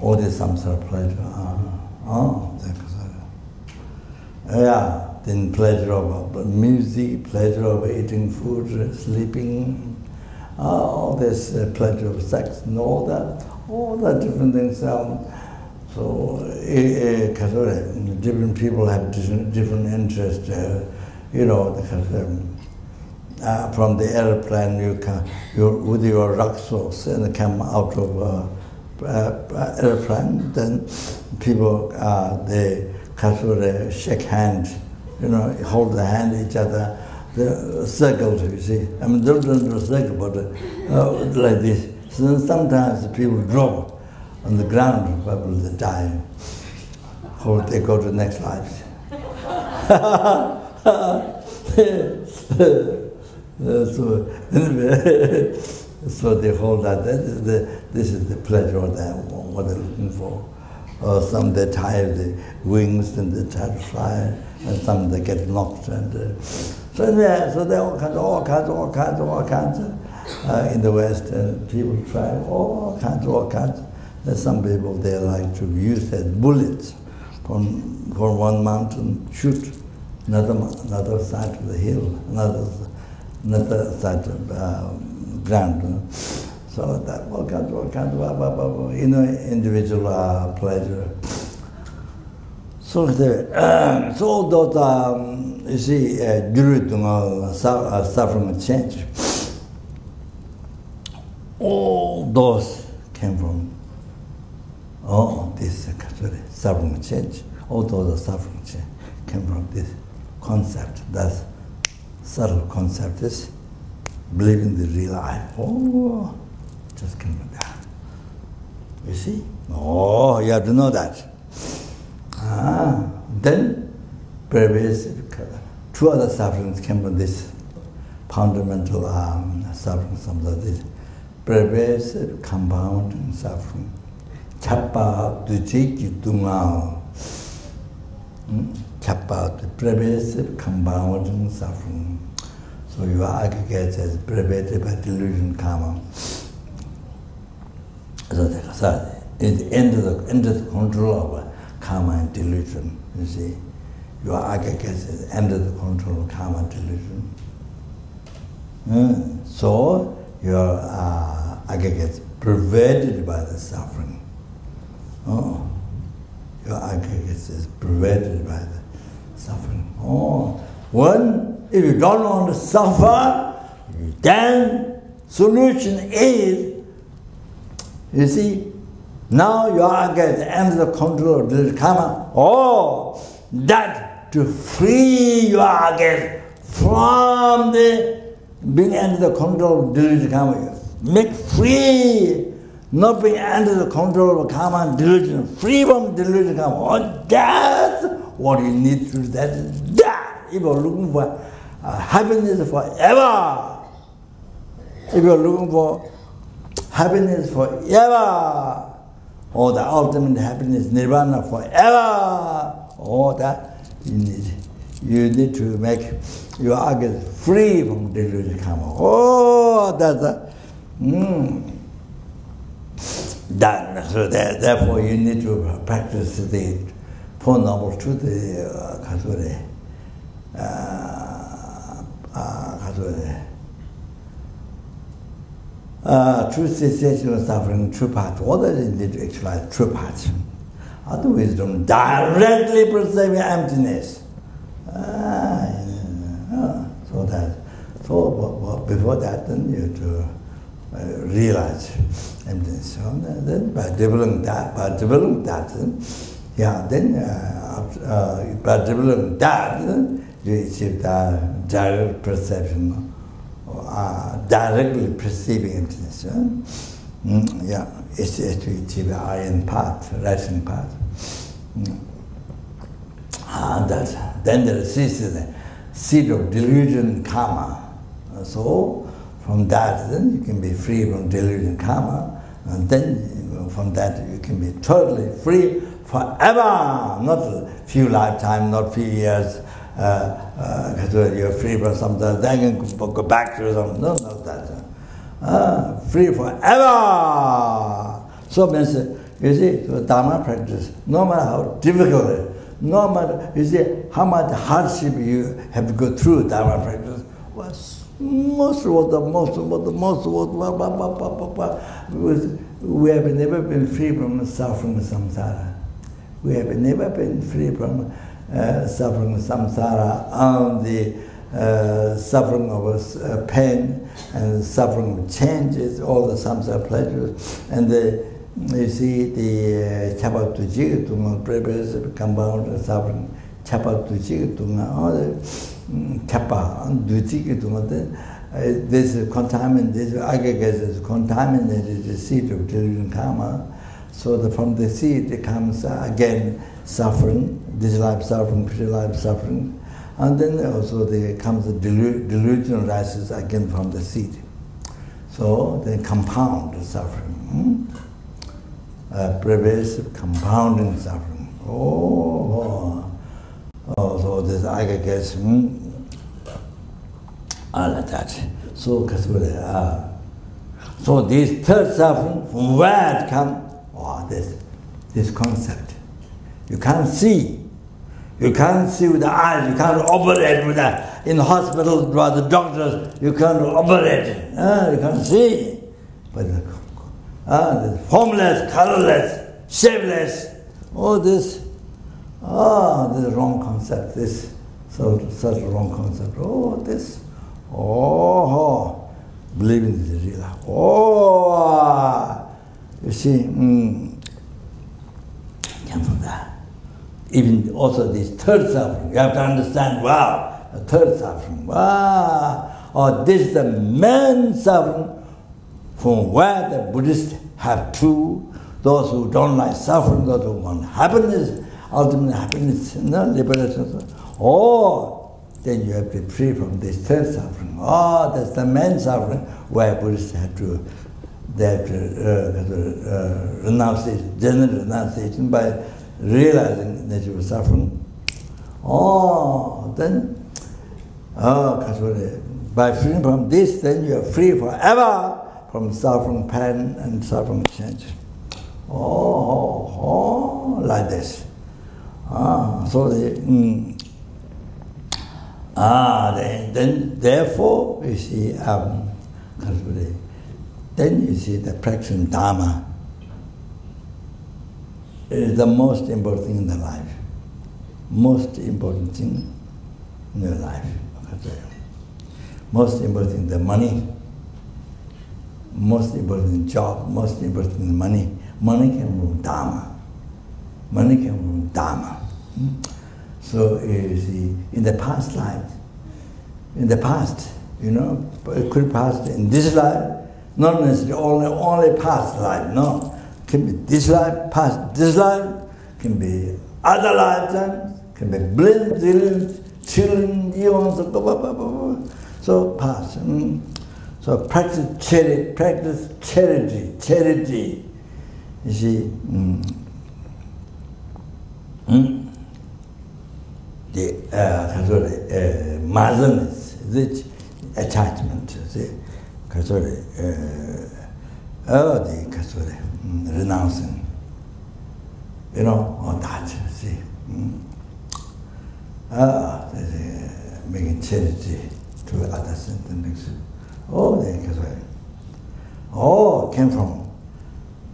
all the samsara pleasure. Then pleasure of music, pleasure of eating food, sleeping, all this pleasure of sex, and all the different things. So different people have different interests. From the airplane, you with your rucksacks and come out of airplane. Then people they shake hands, hold the hand each other, the circles. You see, I mean, don't do a circle, but like this. So sometimes people drop on the ground, people they die. Or they go to the next life. So they hold that. This is the pleasure of them, what they're looking for. Or some they tie the wings and they try to fly, and some they get knocked. And so there are all kinds. In the West, people try all kinds. There's some people they like to use that bullets from one mountain, shoot another side of the hill, another side of ground. So that all kinds of individual pleasure. So those you see, suffering and change. All those came from this suffering and change. All those suffering and change came from this concept. That's subtle concept is believing the real I. Just came from that. You see? You have to know that. Then pervasive, two other sufferings came from this fundamental suffering, some of this pervasive compounding suffering. Kappa to take you to now. Kappa to pervasive compounding suffering. So you are aggregated as pervaded by delusion karma. So it's under the control of karma and delusion. You see, you are aggregated under the control of karma and delusion. So your aggregates pervaded by the suffering. Your aggregates is pervaded by the suffering. If you don't want to suffer, then solution is, you see, now you are under the control of the karma. That to free your aggregate from the being under the control of delusion karma. Make free, not being under the control of karma and delusion, free from delusion karma. That's what you need to do. That. If you're looking for happiness forever, if you're looking for happiness forever, or the ultimate happiness, nirvana forever, all that you need to make your aggregate free from delusion karma. So therefore you need to practice the Four Noble Truths, true cessation of suffering, true path. All that you need to actualize true path. Other wisdom directly perceiving emptiness. So before that, then you have to realize emptiness. So then by developing that, by developing that, you achieve the direct perception, directly perceiving emptiness. It's to achieve the iron path, rising path. Then there ceases the seed of delusion karma. So from that, then you can be free from delusion karma, and then from that you can be totally free forever, not a few lifetimes, not few years. You're free from something, then you can go back to something. No, not that. Free forever. So means, you see, so Dharma practice, no matter how difficult it is, no matter, you see, how much hardship you have to go through Dharma practice, we have never been free from suffering samsara. We have never been free from suffering samsara, and the suffering of pain and suffering of changes, all the samsara pleasures, and you see the chapatuji tunga previous compound suffering, chapatuji tunga, all the chapa and duji tunga. This contaminant, this aggregates is contaminated the seed of delusion karma. So from the seed it comes again suffering, this life suffering, future life suffering, and then also there comes the delusion rises again from the seed. So they compound the suffering, pervasive compounding suffering. So this aggregates, all like that. So so this third suffering, from where it comes? This concept. You can't see. You can't see with the eyes. You can't operate with that. In the hospital, by the doctors, you can't operate. You can't see. But formless, colorless, shapeless. All this. This is wrong concept. This such a wrong concept. This. Believing this is real. You see. Come from that. Even also this third suffering, you have to understand, the third suffering, this is the main suffering from where the Buddhists have two, those who don't like suffering, those who want happiness, ultimate happiness, liberation. Then you have to be free from this third suffering. That's the main suffering where Buddhists have to renunciation, general renunciation by realizing the nature of suffering. Then, by freeing from this, then you are free forever from suffering, pain, and suffering change. Like this. Then therefore, you see, then you see the practicing Dharma is the most important thing in the life. Most important thing in your life. Most important thing, the money. Most important job. Most important thing, money. Money came from Dharma. Money came from Dharma. So you see, in the past life, it could pass in this life. Not necessarily only past life, no. Can be this life, past this life, can be other lifetimes, can be billions, trillions, eons, so past. So practice charity. You see, the madness, the attachment, see. Renouncing, all that, see. Making charity to others and things.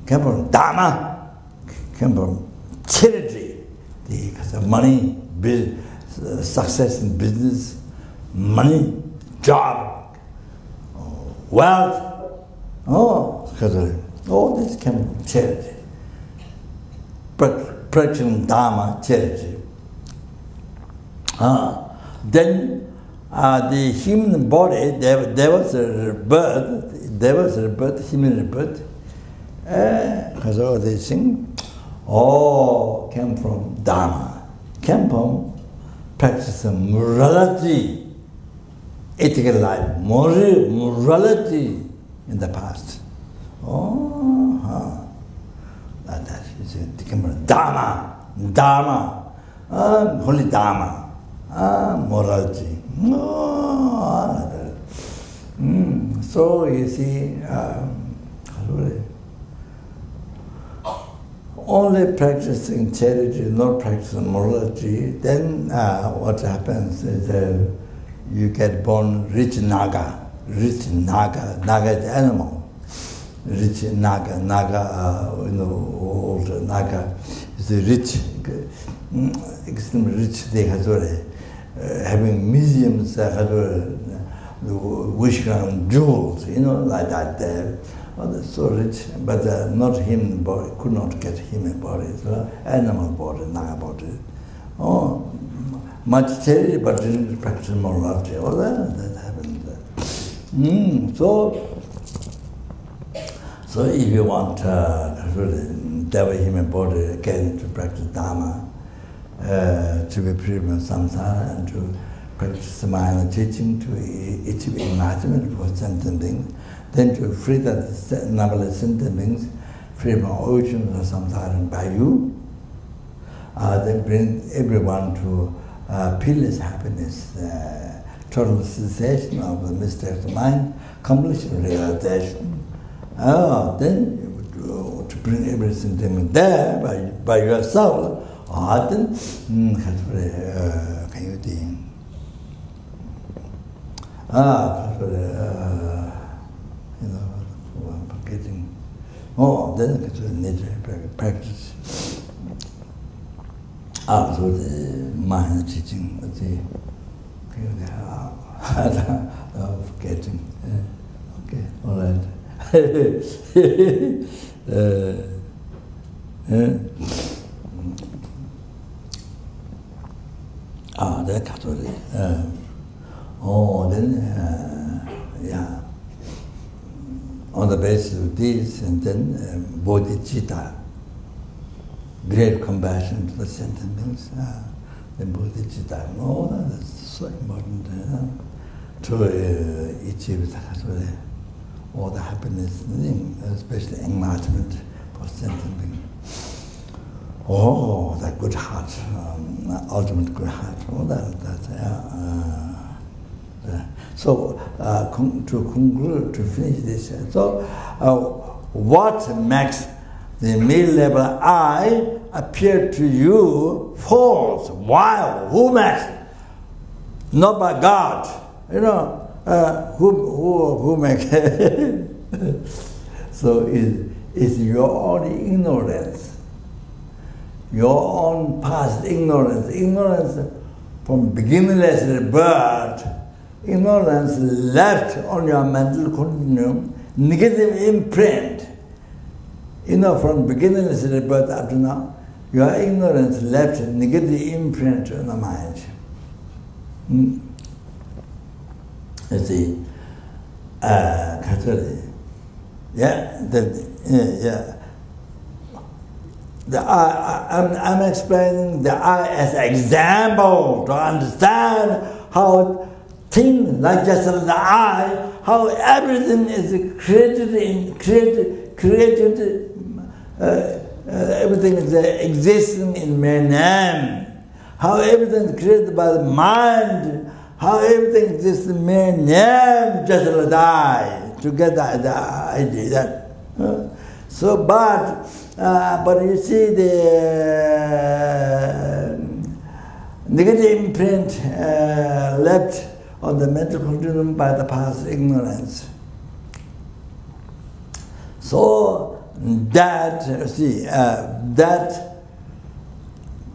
Came from Dharma, came from charity, because of money, success in business, money, job, wealth, this came from charity. Practicing Dharma, charity. Then the human body, there was a rebirth, human rebirth. Because all these things, came from Dharma, came from practicing morality. ethical life, morality in the past. That is dharma, holy dharma, morality. So you see, only practicing charity, not practicing morality, then what happens is you get born rich naga. Naga is animal. Rich naga, old naga is rich, extremely rich. They have having museums, wishground jewels, like that. They're so rich, but not human body. Could not get human body. So animal body, naga body. Much charity, but didn't practice morality. All that happened. So if you want to develop human body again, to practice dharma, to be free from samsara, and to practice mind teaching, to achieve enlightenment for sentient beings, then to free the numberless sentient beings, free from oceans of samsara by you, then bring everyone to peerless happiness, total cessation of the mistakes of mind, complete realization. Then to bring everything there by yourself, then can you think? Forgetting. Then need to practice. So the mind teaching, forgetting. Okay, all right. That Catholic. On the basis of this, and then bodhicitta, great compassion to the sentient beings. Then bodhicitta, that's so important to achieve all the happiness, especially enlightenment for sentient beings. That good heart, ultimate good heart. So to conclude, to finish this, what makes the mid-level I appear to you false? Why? Who makes it? Not by God. Who makes it? So it's your own ignorance, your own past ignorance from beginningless birth. Ignorance left on your mental continuum, negative imprint. From beginningless birth up to now, your ignorance left negative imprint on the mind. You see, Catholic. I'm explaining the I as an example to understand how things like just the I, how everything is created, everything is existing in mere name, how everything is created by the mind, how everything exists in mere name, just like I, to get the idea. But you see the negative imprint left on the mental continuum by the past ignorance. So that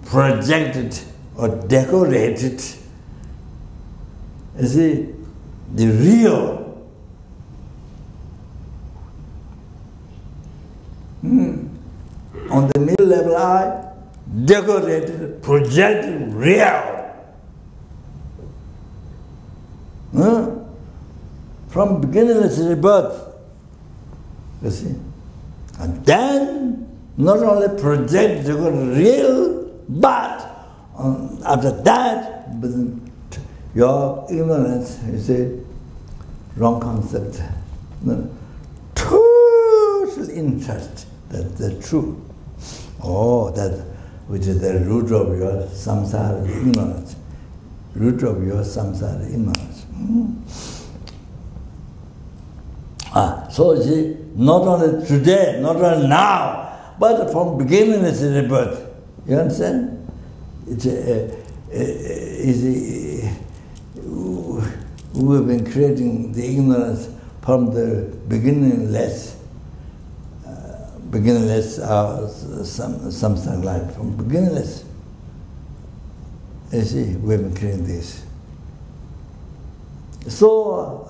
projected or decorated, the real on the middle level I, decorated, projected, real. From beginningless rebirth, you see. And then, not only project real, but after that, Your ignorance, you see, wrong concept. No. Total interest, that the truth. Oh, that which is the root of your samsara ignorance. Root of your samsara ignorance. So you see, not only today, not only now, but from beginning it's a rebirth. You understand? We have been creating the ignorance from the beginningless, something like from beginningless. You see, we have been creating this. So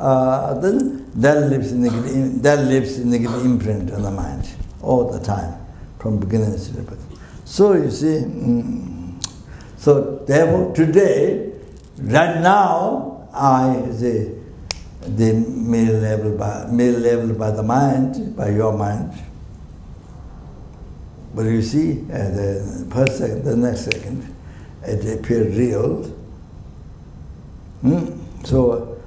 then that leaves negative imprint on the mind all the time, from beginning to rebirth. So you see, so therefore today, right now, the middle level by the mind, by your mind. But you see, the first second, the next second, it appears real. So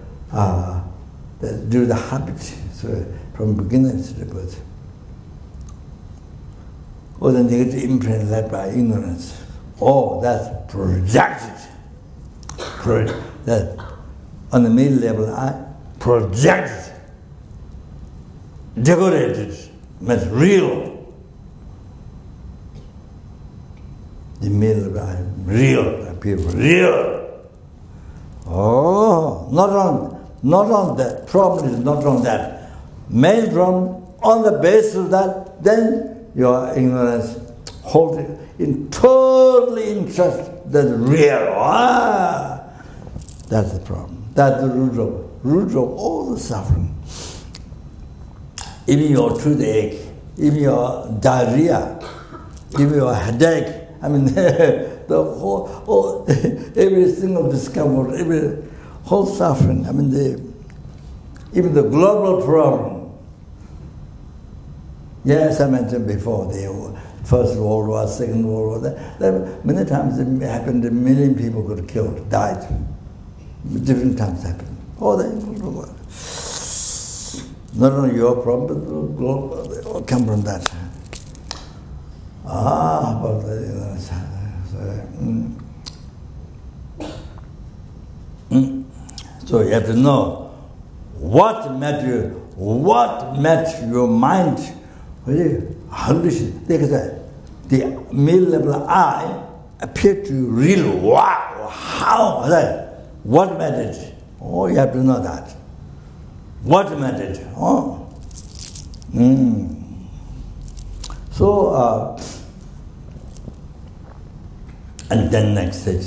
due to the habit, so from beginning to rebirth, or the negative imprint led by ignorance, that's projected. That on the middle level, I projected, decorated, means real. The middle eye, real, appear real. Oh, not on that. Problem is not on that. Main problem, on the basis of that, then your ignorance hold it in totally interest that's real. That's the problem. That's the root of all the suffering. Even your toothache, even your diarrhea, even your headache. I mean, the whole every single discomfort, every whole suffering. I mean, even the global problem. Yes, I mentioned before the First World War, Second World War. Many times it happened. A million people got killed, died. Different times happened. All the global. Not only your problem, but the global. They all come from that. But so you have to know what made your mind hallucinate. Because the middle level I appear to you real. Wow, how? What made it? Oh, you have to know that. What made it? So, and then next stage,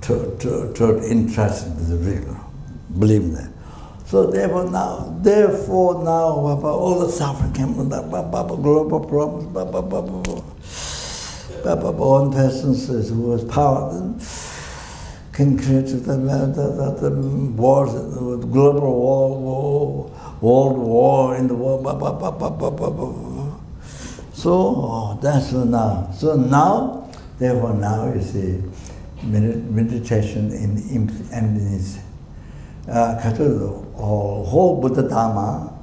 to entrust is real, believe that. So therefore now, all the suffering came from that, global problems, one person who has power can create the wars, global war, world war in the world, So that's now. So now, therefore now you see, meditation in emptiness. Whole Buddha Dharma,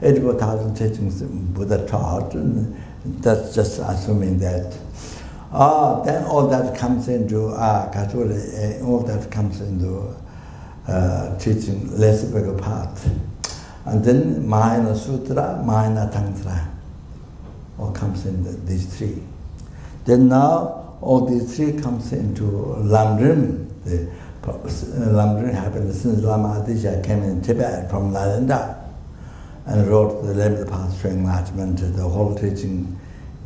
84,000 teachings Buddha taught, and that's just assuming that. Then all that comes into teaching less bigger part. And then Mahayana Sutra, Mahayana Tantra, all comes in these three. Then now all these three comes into lamrim. Lamrim happened since Lama Adisha came in Tibet from Nalanda and wrote the 11th Path to Enlightenment, the whole teaching,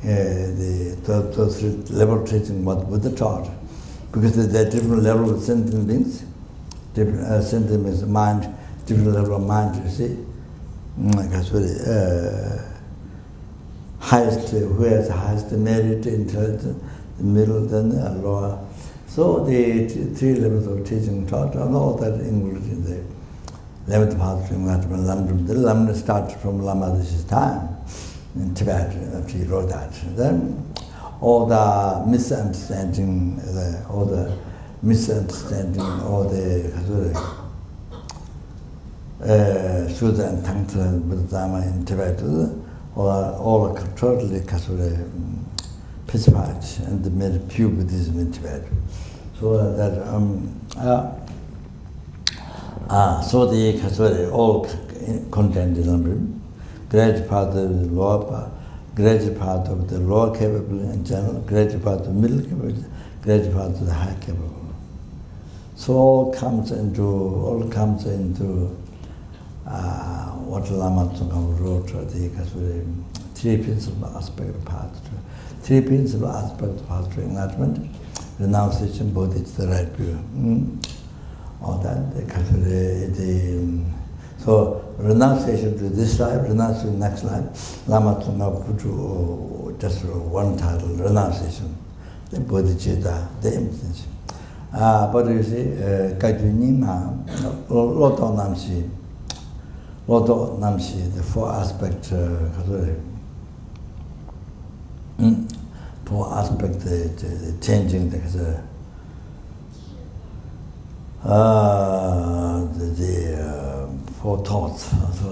those level teaching what Buddha taught. Because there are different levels of sentient beings, different sentient means mind, different level of mind, you see. Highest, who has the highest merit, intelligence, the middle, then the lower. So the three levels of teaching taught, and all that included in the 11th Path to Enlightenment, Lamrim. The Lamrim started from Lama Adisha's time in Tibet, after he wrote that. Then all the misunderstanding, all the misunderstanding all the Sudha and Tantra with Dharma in Tibet, all totally pacified and made pure Buddhism in Tibet. So that so the all contained in lamrim, great part of the lower part, great part of the lower capable in general, great part of the middle capable, great part of the high capable. So all comes into what Lama Tsongkhapa wrote, the three principal aspects of path. Three principal aspects of path to enlightenment: renunciation, bodhicitta, the right view. All that, so renunciation to this life, renunciation to the next life. Lama Tsongkhapa put to just one title: renunciation, the bodhicitta, the emptiness. But you see, Loto Namshi, the four aspects, the changing the four thoughts. So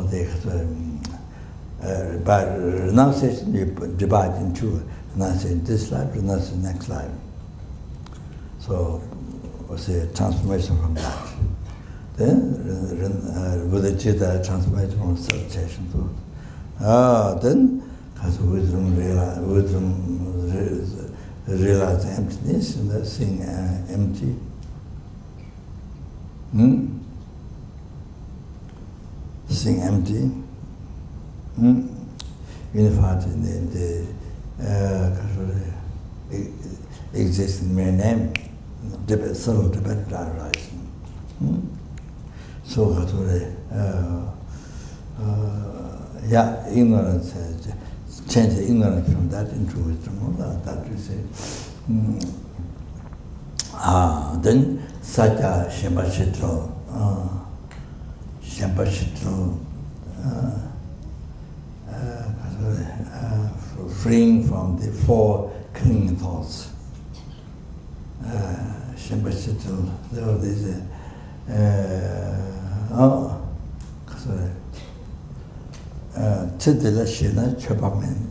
by renunciation, you divide in two: renunciation this life, renunciation next life. So, was a transformation from that. Then, bodhicitta, transformation from subjection to. Then, as wisdom realize the emptiness and seeing empty. Seeing empty. Unified in the existing mere name. Subtle dependent arising. So, ignorance, change the ignorance from that into wisdom. That you say. Then Satya Shambhashitra, freeing from the four clinging thoughts. Shambhashitra, there are these.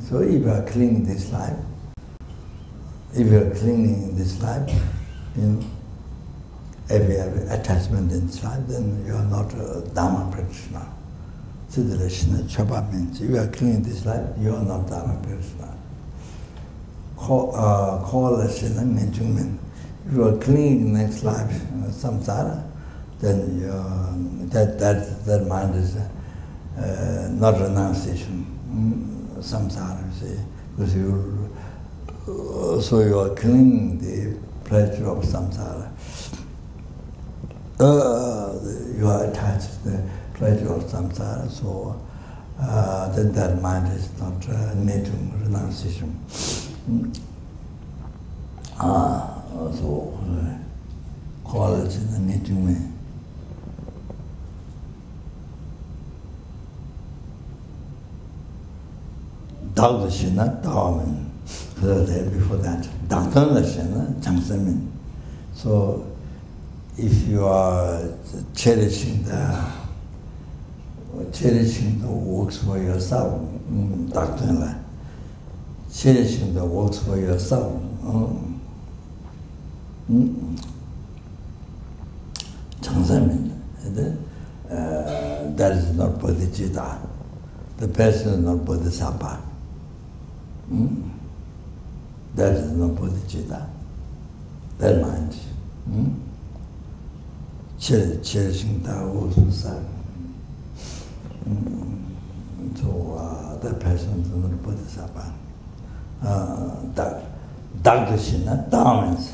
So if you are clinging this life, if you are clinging in this life, if you have attachment in this life, then you are not a Dharma practitioner. Chapa means if you are clinging this life, you are not Dharma practitioner. If you are clinging next life, samsara, then that mind is not renunciation, samsara, you see, because so you are clinging the pleasure of samsara. You are attached to the pleasure of samsara, so then that mind is not needing renunciation. So quality in the meeting me. Dog Shina, Dawamin. Before that, Dangtan Shina, Changsamin. So if you are cherishing the works for yourself, Dangtan, cherishing the works for yourself. Changsamin, that is not bodhicitta. The person is not bodhisattva. That is not bodhicitta. That mind. Cherishing the works for self. So that person is not bodhisattva. Dagdashina, dominance.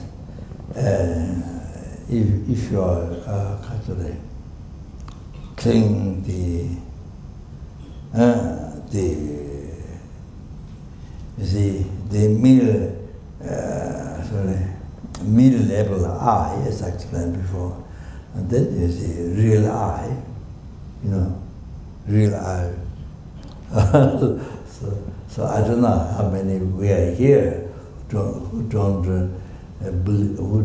If you are clinging the middle level I, as I explained before, and then is the real I, real I. So I don't know how many we are here who don't who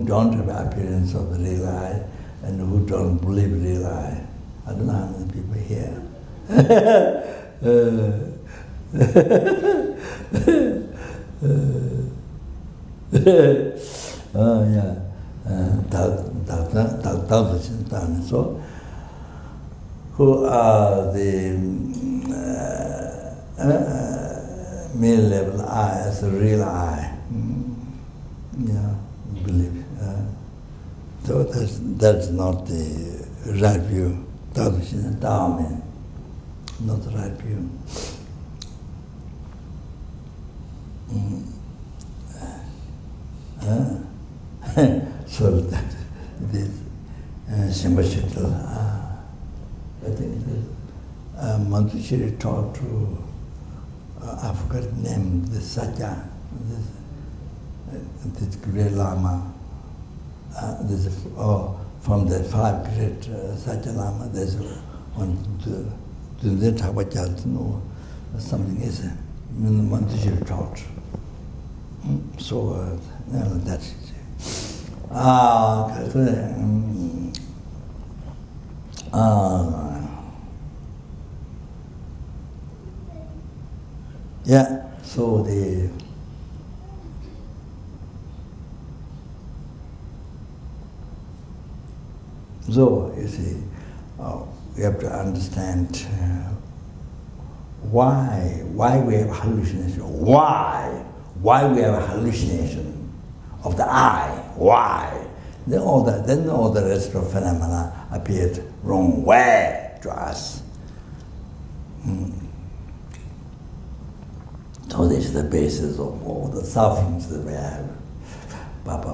don't have appearance of the real I, and who don't believe real I. I don't know how many people here. Oh yeah. So, who are the mere level I as a real I? Yeah, believe. So that's not the right view. Dharma, not the right view. So that it is symbolical. I think Mantushiri taught to I forgot the name, the Satya, this great Lama. From the 5 great Satya Lama, there's one to the Tawajat, or something is Mantushiri taught. So that's it. Yeah, so the you see, we have to understand why we have hallucination. Why we have a hallucination of the I? Why? Then all the rest of phenomena appeared wrong way to us. So this is the basis of all the sufferings that we have.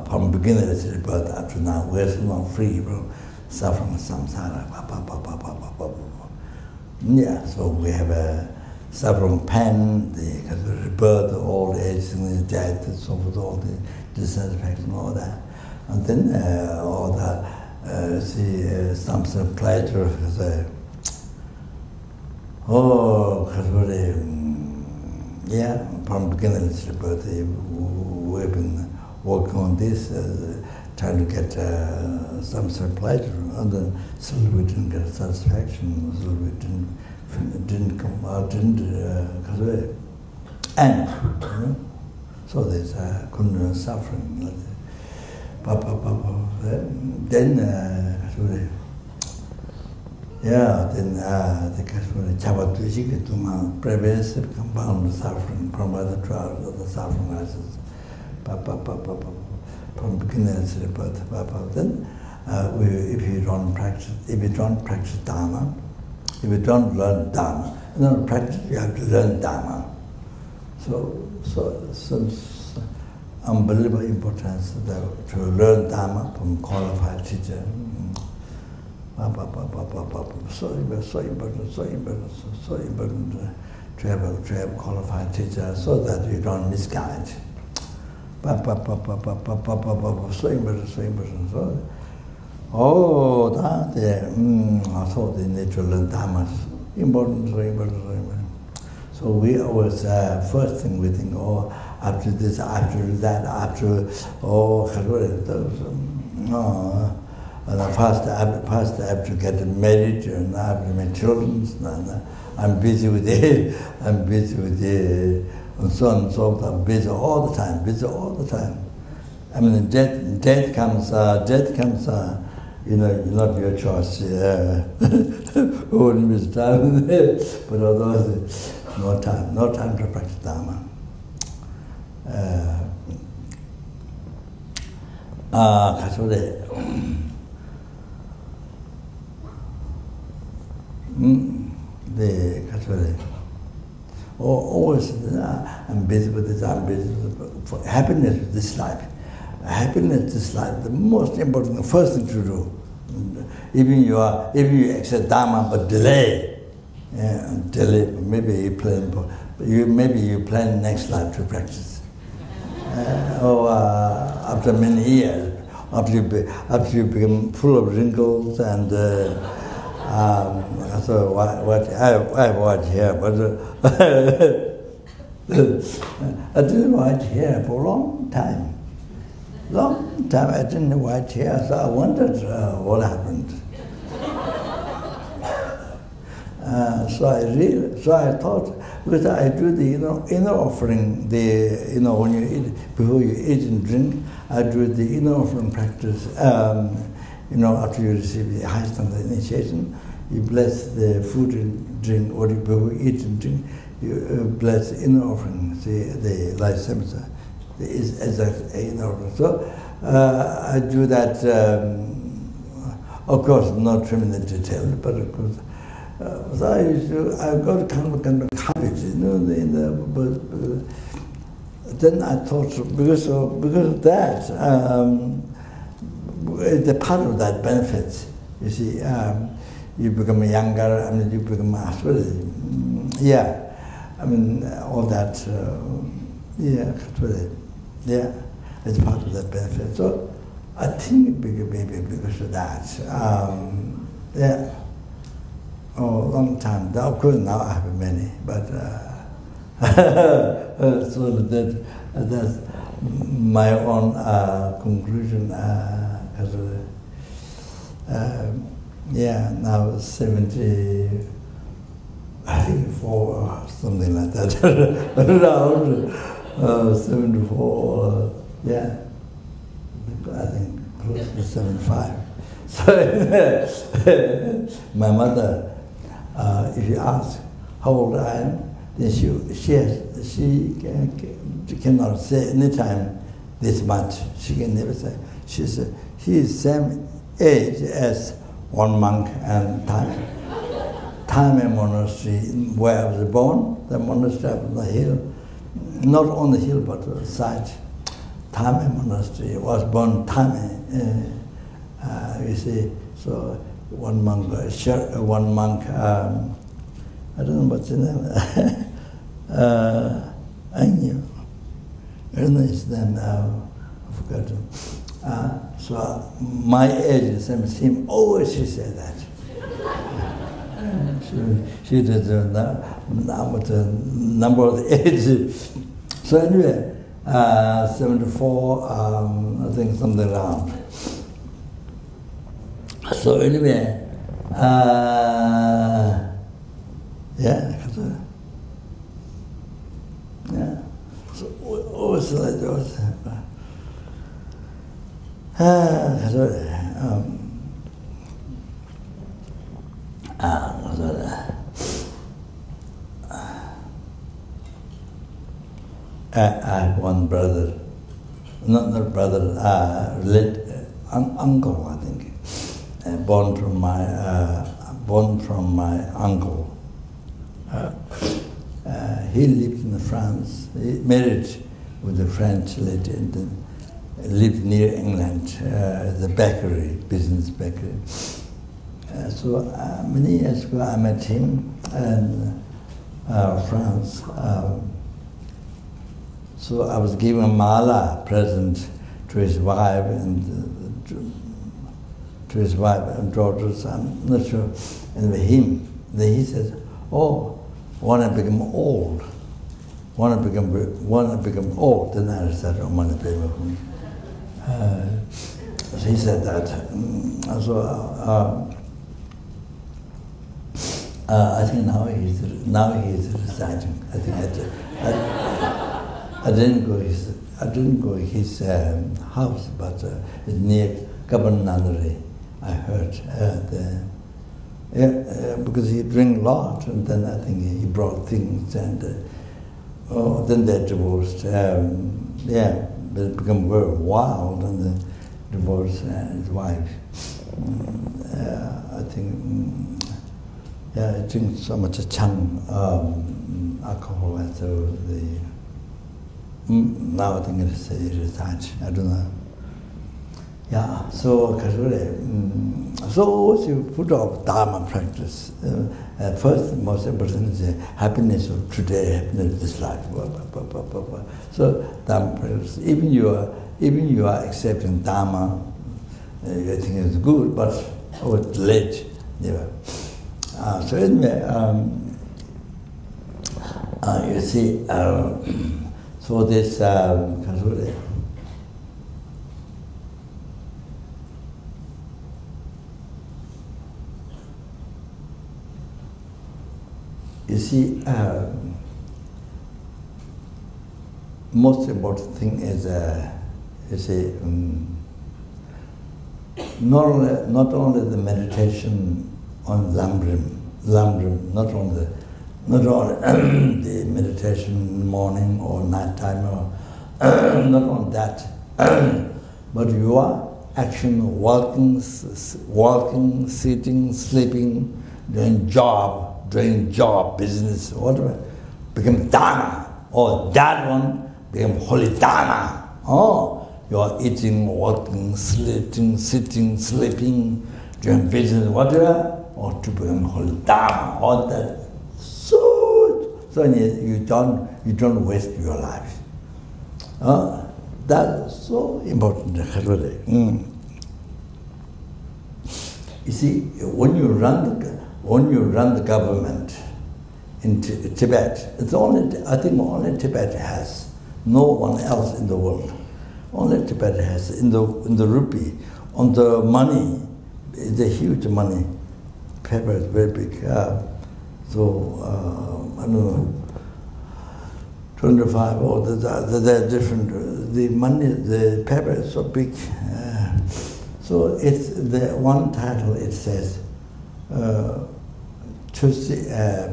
From beginner's rebirth up to now, we're still not free from suffering samsara. Yeah, so we have a suffering pain, the rebirth, old age, and death, and so forth, all the dissatisfaction, all that. And then all the some sort of pleasure, yeah, from beginner's rebirth, we've been working on this, trying to get some sort of pleasure, and then slowly we didn't get satisfaction, slowly we didn't come out, and so there's continuous suffering. Then the Chavatushika previous compound suffering from other trials, other suffering rises. From beginner's rebirth. Then if you don't practice dharma, if you don't learn dharma, you don't practice, you have to learn dharma. So unbelievable importance to learn dharma from qualified teacher. So important to have a qualified teacher so that you don't misguide. So important. So they need to learn dharma. Important. So we always, first thing we think, after this, after that, first I have to get married, and I have to make children, and I'm busy with it, and so on and so forth. I'm busy all the time. I mean, death comes, not your choice. Only with time, but otherwise, no time to practice dharma. Always, I'm busy with this, I'm busy with for happiness with this life. Happiness this life, the most important, the first thing to do. Even if you accept dharma, but delay, maybe you plan next life to practice. After many years, after you become full of wrinkles and so what I watch here, but I didn't white hair for a long time. Long time I didn't white hair, so I wondered what happened. So I thought, because I do the inner offering, when you eat, before you eat and drink, I do the inner offering practice. After you receive the high standard initiation, you bless the food and drink, or before you eat and drink, you bless the inner offering, the life semester, the exact inner offering. So I do that. Of course, not tremendously detailed, but of course. So I got kind of habit, but then I thought, because of that, the part of that benefits, you see, you become younger, you become all that, it's part of that benefit. So I think maybe because of that, long time. Of course, now I have many, but so that's my own conclusion. Now 70, I think 4 or something like that. Around 74, I think close to 75. So my mother. If you ask how old I am, then she cannot say anytime this much. She can never say. She said he is same age as one monk and time monastery where I was born. The monastery on the hill, not on the hill but on the side. Time monastery was born Time. You see, so. One monk, I don't know what's his name. I knew. I don't know his name now. I forgot. So my age is the same. Always she said that. She doesn't know the number of the age. So anyway, 74, I think something around. So anyway, So always like those. I have one brother, not brother, uncle, I think. Born from my uncle. He lived in France. He married with a French lady and then lived near England, the bakery, business bakery. So many years ago I met him in France. So I was giving a mala present to his wife and to his wife and daughters, I'm not sure, and with him. Then he says, "Oh, when I become old, then I said, "Oh, when I become old." So he said that. I think now he's residing. I think I didn't go his house, but it's near Kabanandari. I heard because he drank a lot, and then I think he brought things, and then they divorced. But it became very wild, and then divorced his wife. I think, I drink so much alcohol, and so now I think it's retired. I don't know. So once you put up dharma practice, first most important is happiness of today, happiness of this life. So dharma practice, even you are accepting dharma, you think it's good, but it's late. So anyway, You see, so this you see, most important thing is, you see, not only the meditation on lamrim, not only the meditation morning or night time, or not on that, but your action, walking, sitting, sleeping, doing job, business, whatever, become dharma. Or that one become holy dharma. Oh, you are eating, walking, sitting, sleeping, doing business, whatever, or to become holy dharma. All that. So you don't waste your life. That's so important. You see, when you run the government in Tibet, it's only, I think only Tibet has, no one else in the world. Only Tibet has in the rupee, on the money, it's a huge money. Paper is very big. I don't know, 25 or they're different. The money, the paper is so big. So it's the one title. It says, "Chusi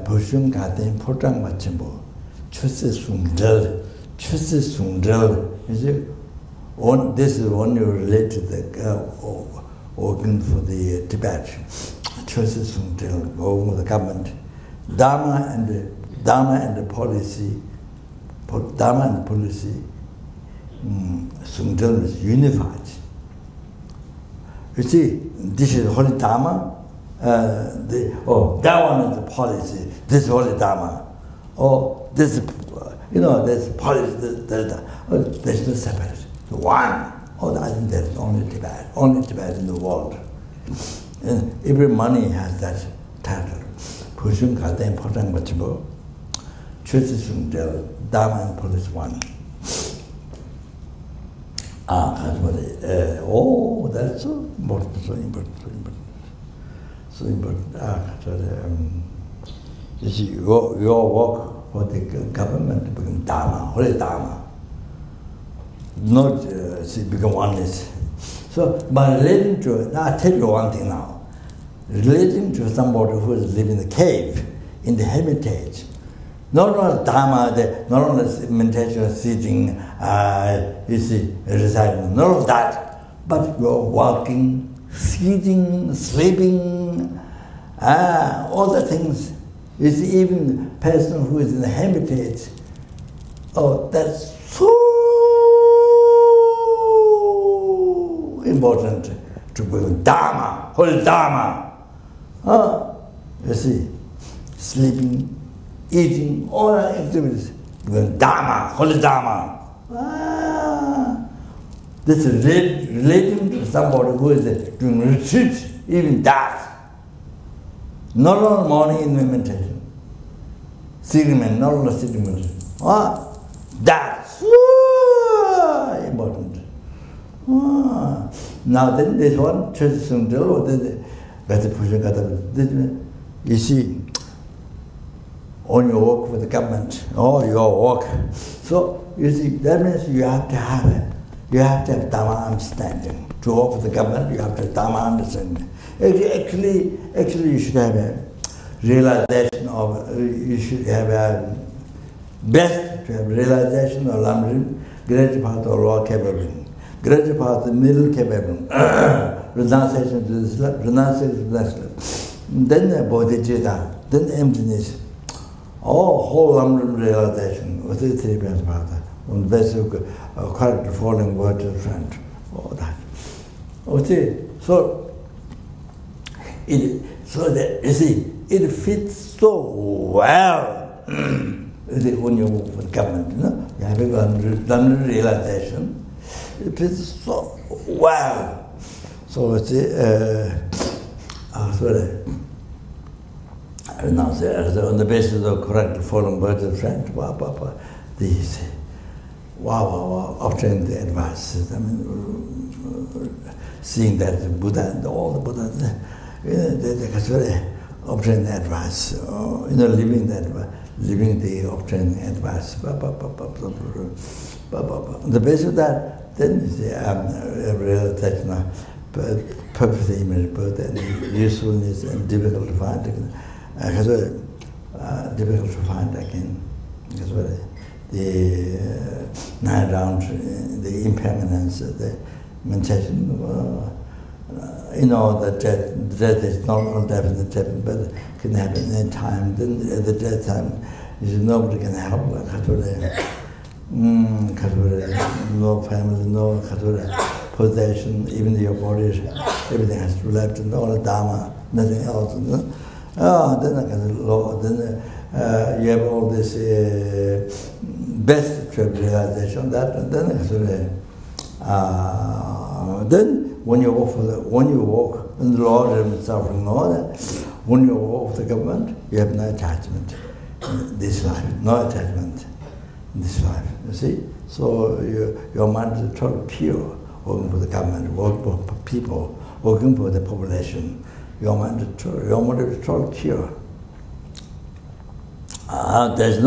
Pushung Gaten Potang Machimbo, Chusi Sungdel." You see, this is when you relate to the organ for the Tibet. Chusi Sungdel, over the government. Dharma and the policy, Sungdel is unified. You see, this is holy dharma. That one is the policy. This is holy dharma. Oh, this, there's policy. There's no separate. One. Oh, I think there's only Tibet in the world. And every money has that title. Pushung Katen Potang Machibo, Chusi Sungdel, Dharma and police one. That's so important, so important. You see, your work for the government to become Dharma, holy Dharma, not become oneness. So, by relating to, I'll tell you one thing now. Relating to somebody who is living in the cave, in the hermitage, not only Dharma, not only meditation, sitting, reciting, not only that, but you're walking, sitting, sleeping, all the things. You see, even person who is in the hermitage, that's so important to bring Dharma, holy Dharma. You see, sleeping, eating, all our activities, Dharma, holy Dharma. This is relating to somebody who is doing retreat, even that. Not only morning in meditation, not only sitting meditation. That's important. Now then this one, you see, on your work with the government, or your work. So, you see, that means you have to have Dharma understanding. To work with the government, you have to have Dharma understanding. Actually, you should have a realization of, you should have a best to have realization of lamrim, greater part of lower capable, greater part of middle capable, renunciation to the self, renunciation to the self. Then the bodhicitta, then the emptiness. Whole lamrim realization with the three parts, on the basis of correct falling word to friend, all that. Okay, so you see, it fits so well when you work with government, you have a lamrim realization. It fits so well. So renunciation, on the basis of correct following words of friend, these obtain the advice. I mean, seeing that the Buddha and all the Buddhas, they obtain the advice, living the obtaining advice. On the basis of that, then you see, realization, purpose image, both and usefulness and difficult to find. Difficult to find again. The 9 round, the impermanence, the meditation. The death is not all definite, but it can happen any time. Then at the death time, nobody can help. No family, no possession, even your body, everything has to be left, and all the dharma, nothing else. Then you have all this best realization that, and then when you walk in the Lord and suffering, when you walk the government, you have no attachment in this life, no attachment in this life. You see, so your mind is totally pure. Working for the government, working for people, working for the population. Your mind is totally pure. There's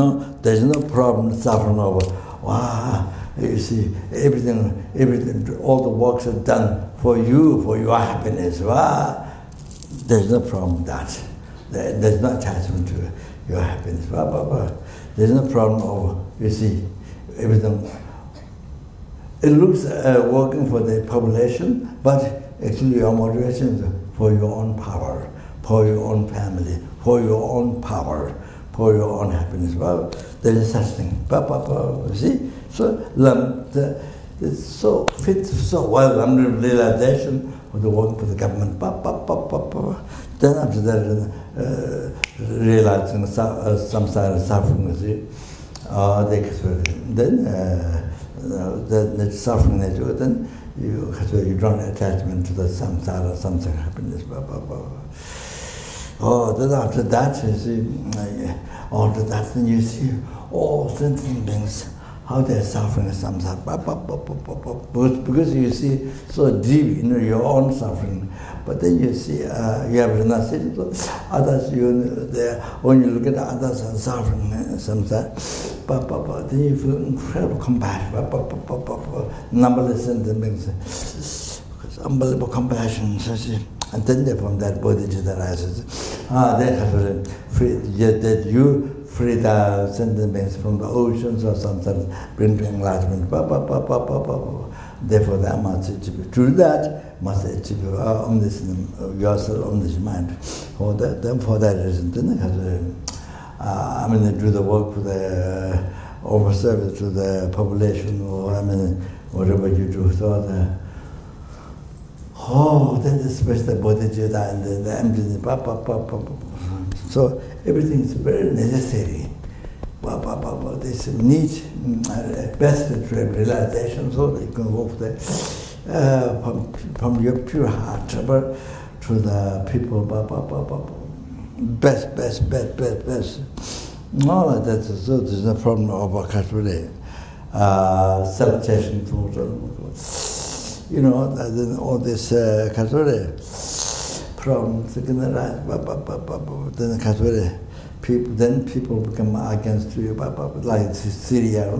no problem suffering over. You see, everything, all the works are done for you, for your happiness. There's no problem with that. There's no attachment to your happiness. There's no problem over, you see, everything. It looks working for the population, but actually your motivation is for your own power, for your own family, for your own power, for your own happiness. There is such thing. You see? So it's so fit so well lamrim realization of the working for the government. Then after that, realizing some side of suffering, you see, then the suffering nature, then you don't attachment to the samsara, something happiness. Then after that, you see, after that, then you see all sentient beings, how they're suffering samsara. Because you see so deep, your own suffering. But then you see, you have renunciation. So others, when you look at others and suffering samsara, then you feel incredible compassion. Numberless sentient beings, unbelievable compassion. And then from that bodhicitta arises. That you free the sentient beings from the oceans or something, bring to enlightenment. Therefore, that must achieve. To do that, must achieve omniscience, yourself, omniscient mind. For that reason, then they do the work for the over service to the population, or whatever you do. So then especially the bodhicitta and the emptiness. So everything is very necessary. This needs best realization, so that you can walk there from your pure heart to the people. Best. All of that. So there's no problem of salutation total. Then all this problems are going to rise. Then people become against you, like Syria.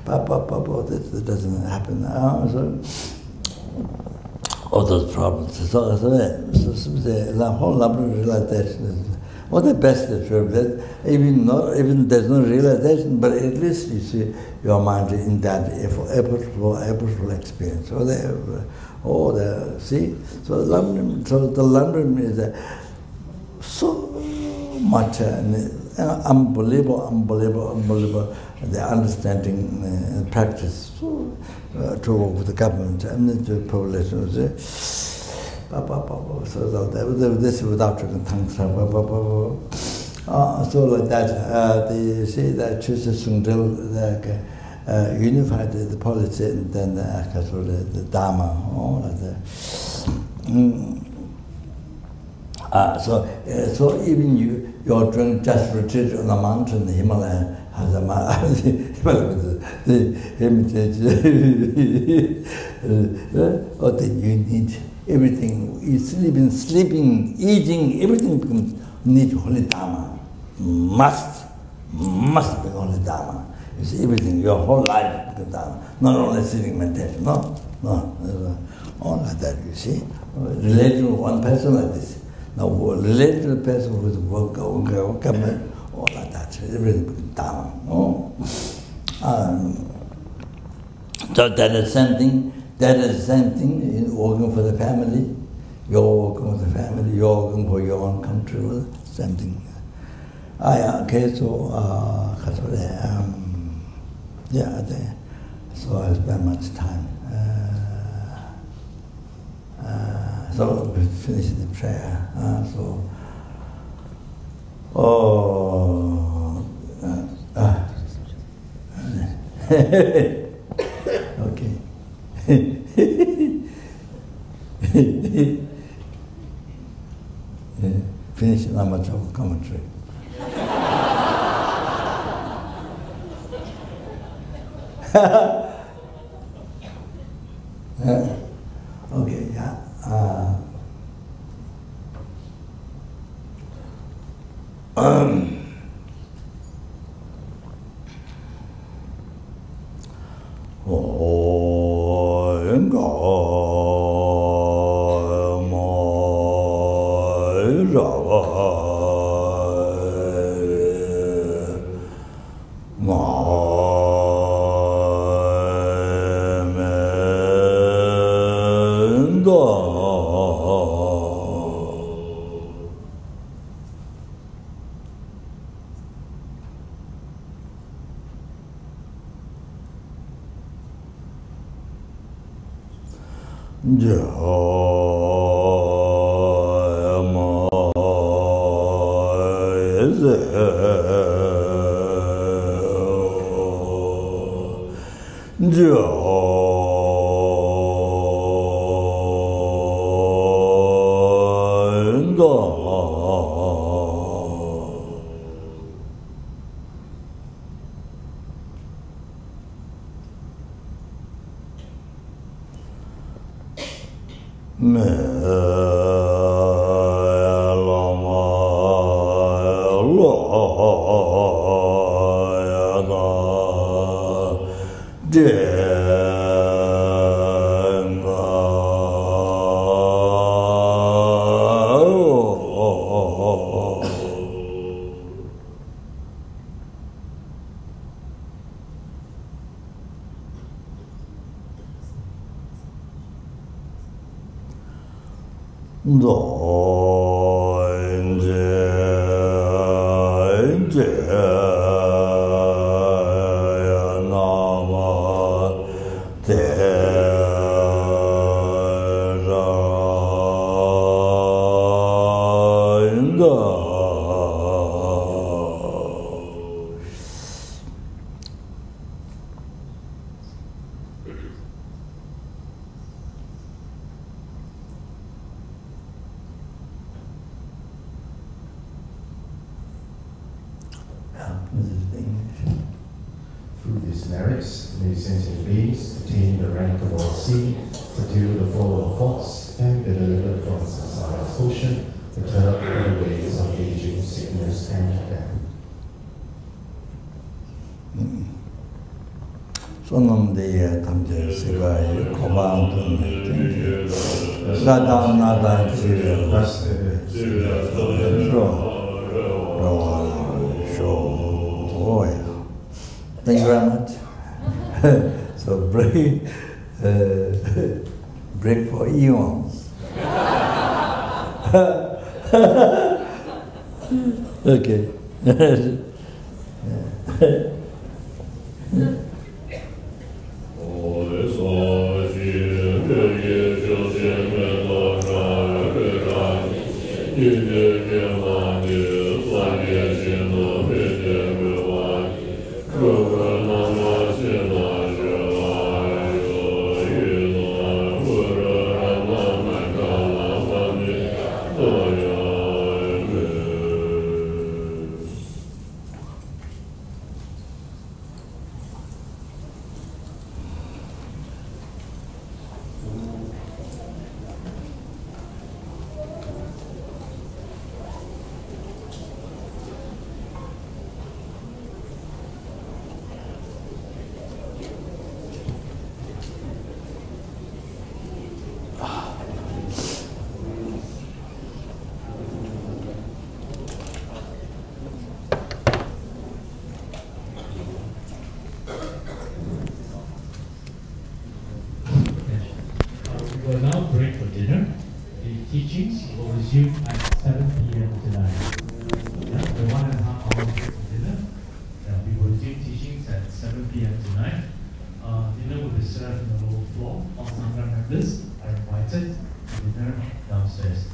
That doesn't happen. So all those problems. So the whole lamrim realization is what the best that even there's no realization, but at least you see your mind in that effortful experience. So see, so the lamrim is so much unbelievable. The understanding and practice to work with the government and the population. So this without tongue. So like that, they say that Chusa Sungdil unified the policy and then the dharma, all like that. So even your drink just retreat on the mountain, the Himalaya has a the Hermitage. What do you need? Everything. You sleeping, eating, everything need holy dharma. Must be holy dharma. You see, everything, your whole life becomes dharma. Not only sitting meditation. No. All like that, you see. Relate to one person like this. Now, relate to the person who is work, all like that. Everything becomes dharma. No? So that is the same thing in working for the family. You're working for the family, you're working for your own country, same thing. Okay, so, so I spend much time. So we finish the prayer. Okay. Finish Amitabha commentary. Okay, yeah. Through these merits, may sentient beings attain the rank of all seeing, subdue the flow of thoughts, and be delivered from samsara's ocean, return to the ways of aging, sickness, and death. 손놈들의 탐제 세가의 고방돈 사당 나단 지려 Thank you very much. So break for eons. Okay. Oh, will resume at 7 p.m. tonight. Yeah, the 1.5 hour break for dinner. We will resume teachings at 7 p.m. tonight. Dinner will be served on the lower floor. All Sangha members are invited to dinner downstairs.